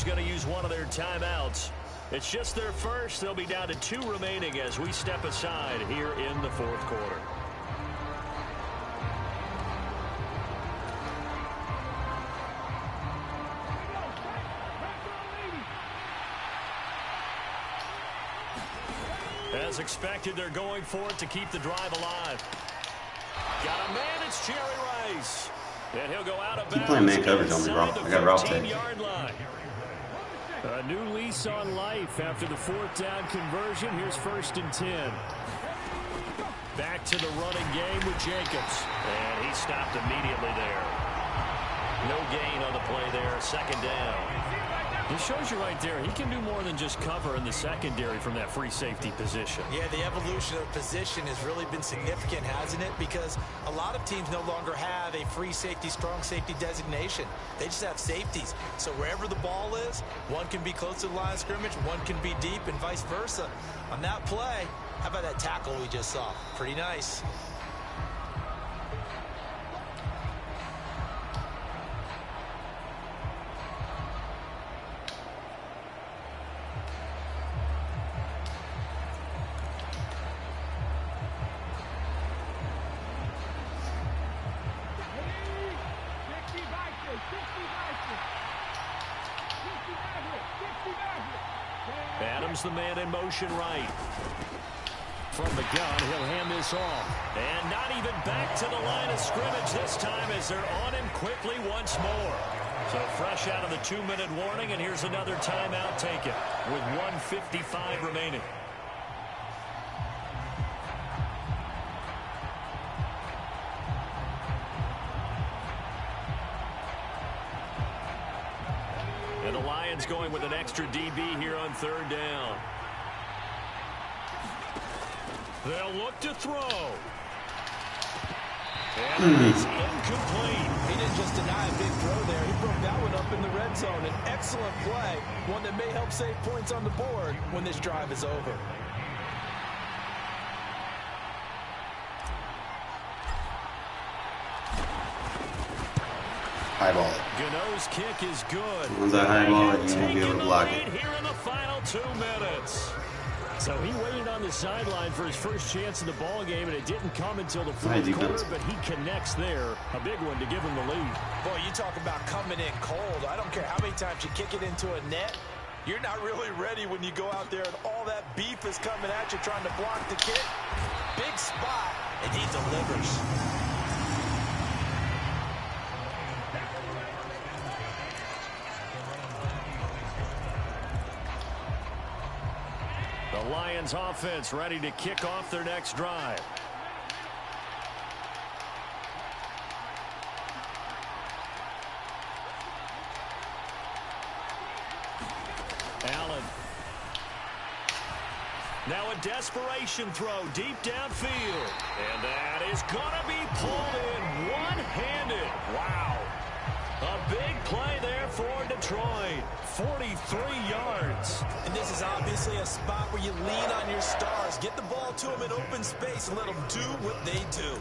Going to use one of their timeouts. It's just their first. They'll be down to 2 remaining as we step aside here in the fourth quarter. As expected, they're going for it to keep the drive alive. Got a man, it's Jerry Rice. And he'll go out of bounds. Keep playing man coverage on me, bro. I got route tech. A new lease on life after the 4th down conversion. Here's 1st and 10. Back to the running game with Jacobs. And he stopped immediately there. No gain on the play there. 2nd down. It shows you right there, he can do more than just cover in the secondary from that free safety position. Yeah, the evolution of position has really been significant, hasn't it? Because a lot of teams no longer have a free safety, strong safety designation. They just have safeties. So wherever the ball is, one can be close to the line of scrimmage, one can be deep, and vice versa. On that play, how about that tackle we just saw? Pretty nice. Adams the man in motion right. From the gun, he'll hand this off. And not even back to the line of scrimmage this time as they're on him quickly once more. So fresh out of the 2-minute warning, and here's another timeout taken with 1:55 remaining. And the Lions going with an extra DB here on 3rd down. They'll look to throw. And it's incomplete. He didn't just deny a big throw there. He broke that one up in the red zone. An excellent play. One that may help save points on the board when this drive is over. Highball it. Gano's kick is good. Once I highball it, you won't be able to block it. Here in the final 2 minutes. So he waited on the sideline for his first chance in the ball game, and it didn't come until the 4th quarter, but he connects there. A big one to give him the lead. Boy, you talk about coming in cold. I don't care how many times you kick it into a net. You're not really ready when you go out there and all that beef is coming at you trying to block the kick. Big spot, and he delivers. The Lions offense ready to kick off their next drive. Allen. Now a desperation throw deep downfield. And that is going to be pulled in one-handed. Wow. A big play there for Detroit. 43 yards. And this is obviously a spot where you lean on your stars. Get the ball to them in open space and let them do what they do.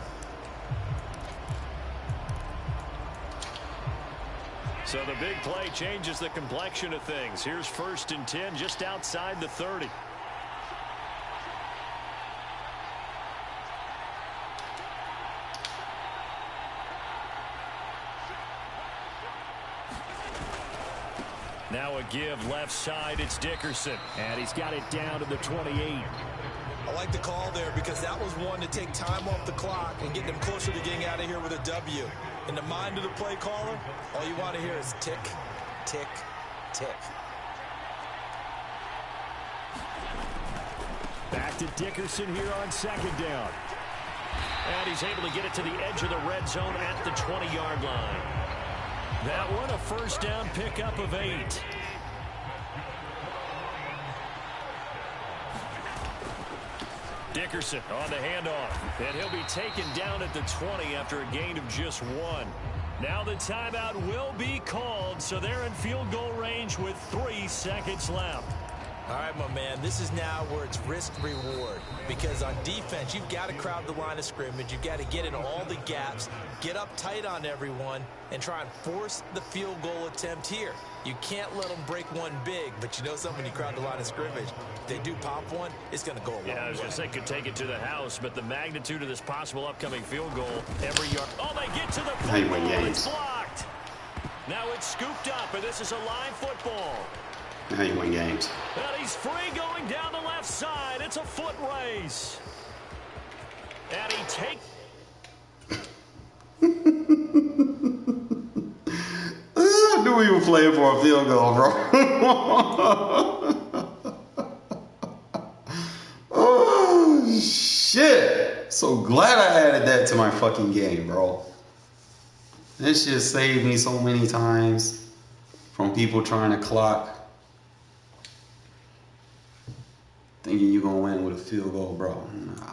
So the big play changes the complexion of things. Here's 1st and 10 just outside the 30. Now a give left side. It's Dickerson. And he's got it down to the 28. I like the call there because that was one to take time off the clock and get them closer to getting out of here with a W. In the mind of the play caller, all you want to hear is tick, tick, tick. Back to Dickerson here on 2nd down. And he's able to get it to the edge of the red zone at the 20-yard line. That one a 1st down pickup of 8. Dickerson on the handoff. And he'll be taken down at the 20 after a gain of just 1. Now the timeout will be called, so they're in field goal range with 3 seconds left. All right, my man, this is now where it's risk-reward. Because on defense, you've got to crowd the line of scrimmage. You've got to get in all the gaps, get up tight on everyone, and try and force the field goal attempt here. You can't let them break one big, but you know something, when you crowd the line of scrimmage, if they do pop one, it's going to go a long way. Yeah, I was going to say could take it to the house, but the magnitude of this possible upcoming field goal, every yard. Oh, they get to the football. It's blocked. Now it's scooped up, and this is a live football. How you win games. And he's free going down the left side. It's a foot race. And he takes. I knew Who we were playing for a field goal, bro? Oh, shit. So glad I added that to my fucking game, bro. This shit saved me so many times from people trying to clock. Thinking you're going to win with a field goal, bro. No.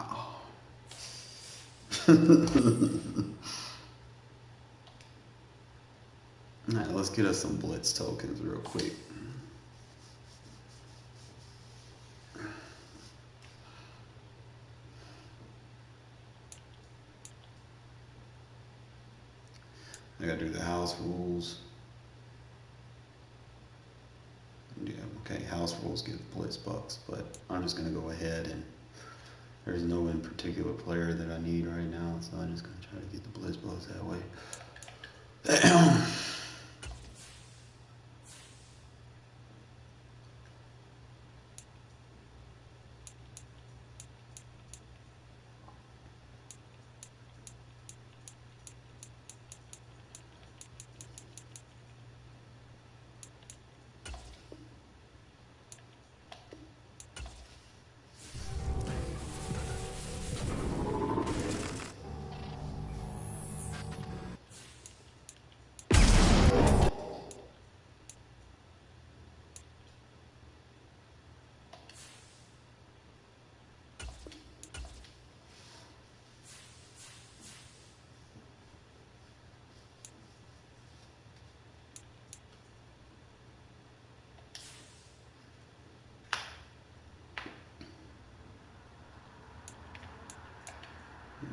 Alright, let's get us some blitz tokens real quick. I gotta do the house rules. Yeah, okay, house rules give blitz bucks, but I'm just gonna go ahead and there's no in particular player that I need right now, so I'm just gonna try to get the blitz bucks that way. Damn.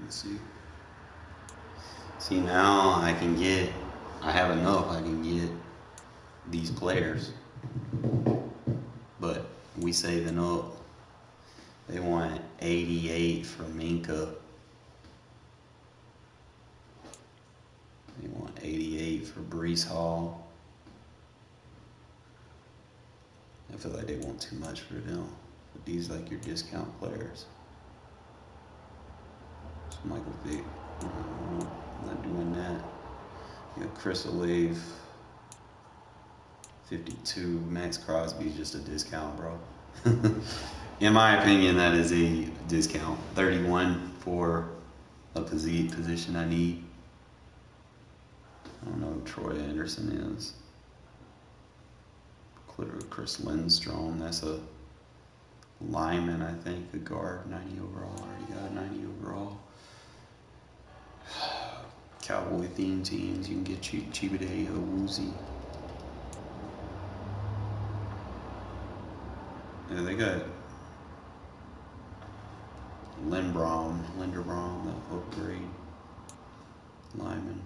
Let's see. See, now I have enough, I can get these players. But we saving up. They want 88 for Minka. They want 88 for Brees Hall. I feel like they want too much for them. But these like your discount players. It's Michael Vick. I'm not doing that. You got Chris Olave. 52. Max Crosby is just a discount, bro. In my opinion, that is a discount. 31 for a position I need. I don't know who Troy Anderson is. Chris Lindstrom, that's a lineman, I think, a guard, 90 overall. Already got a 90 overall. Cowboy theme teams, you can get Chibade Awuzie. Yeah, they got Linderbaum, the upgrade lineman.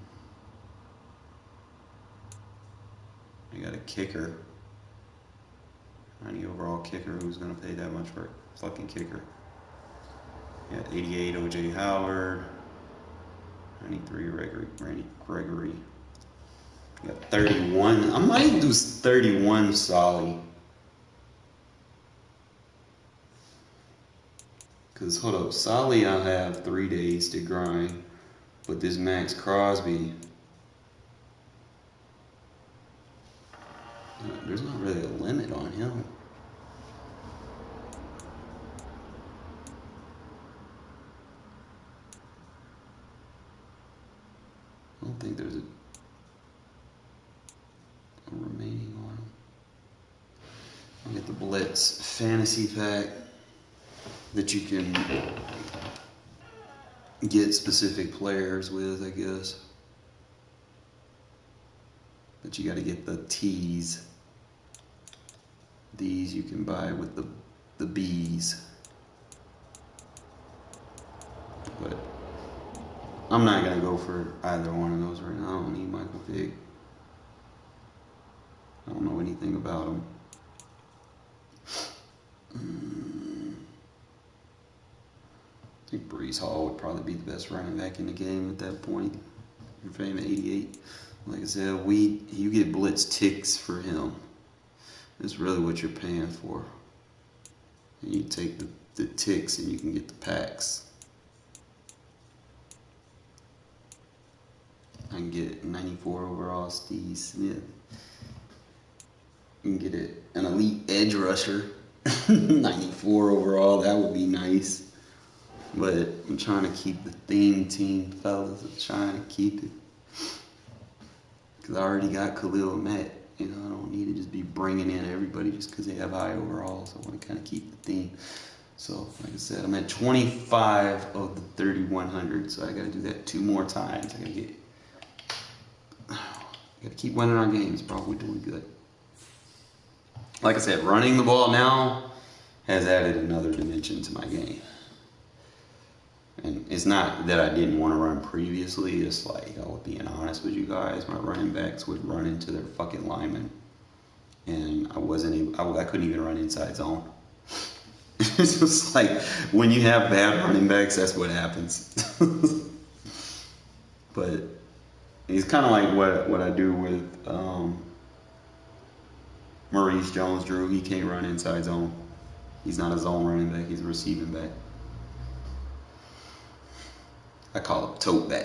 They got a kicker. 90 overall kicker. Who's going to pay that much for a fucking kicker? You got 88 O.J. Howard. 93 Randy Gregory. You got 31. I might even do 31 Solly. Because, hold up, Solly I have 3 days to grind. But this Max Crosby, there's not really a limit on him. I don't think there's a remaining on him. I'll get the Blitz Fantasy Pack that you can get specific players with, I guess. But you got to get the T's. These you can buy with the B's. But I'm not going to go for either one of those right now. I don't need Michael Vick. I don't know anything about him. I think Brees Hall would probably be the best running back in the game at that point. You're paying 88. Like I said, you get blitz ticks for him. That's really what you're paying for. And you take the ticks and you can get the packs. I can get 94 overall Steve Smith. and get an elite edge rusher. 94 overall, that would be nice. But I'm trying to keep the theme team, fellas. I'm trying to keep it. Because I already got Khalil Mack. You know, I don't need to just be bringing in everybody just because they have high overalls. I want to kind of keep the theme. So, like I said, I'm at 25 of the 3,100. So I got to do that 2 more times. I got to keep winning our games, bro. We're doing good. Like I said, running the ball now has added another dimension to my game. And it's not that I didn't want to run previously. It's like, being honest with you guys, my running backs would run into their fucking linemen. And I couldn't even run inside zone. It's just like, when you have bad running backs, that's what happens. But it's kind of like what I do with Maurice Jones-Drew. He can't run inside zone. He's not a zone running back. He's a receiving back. I call him tote back.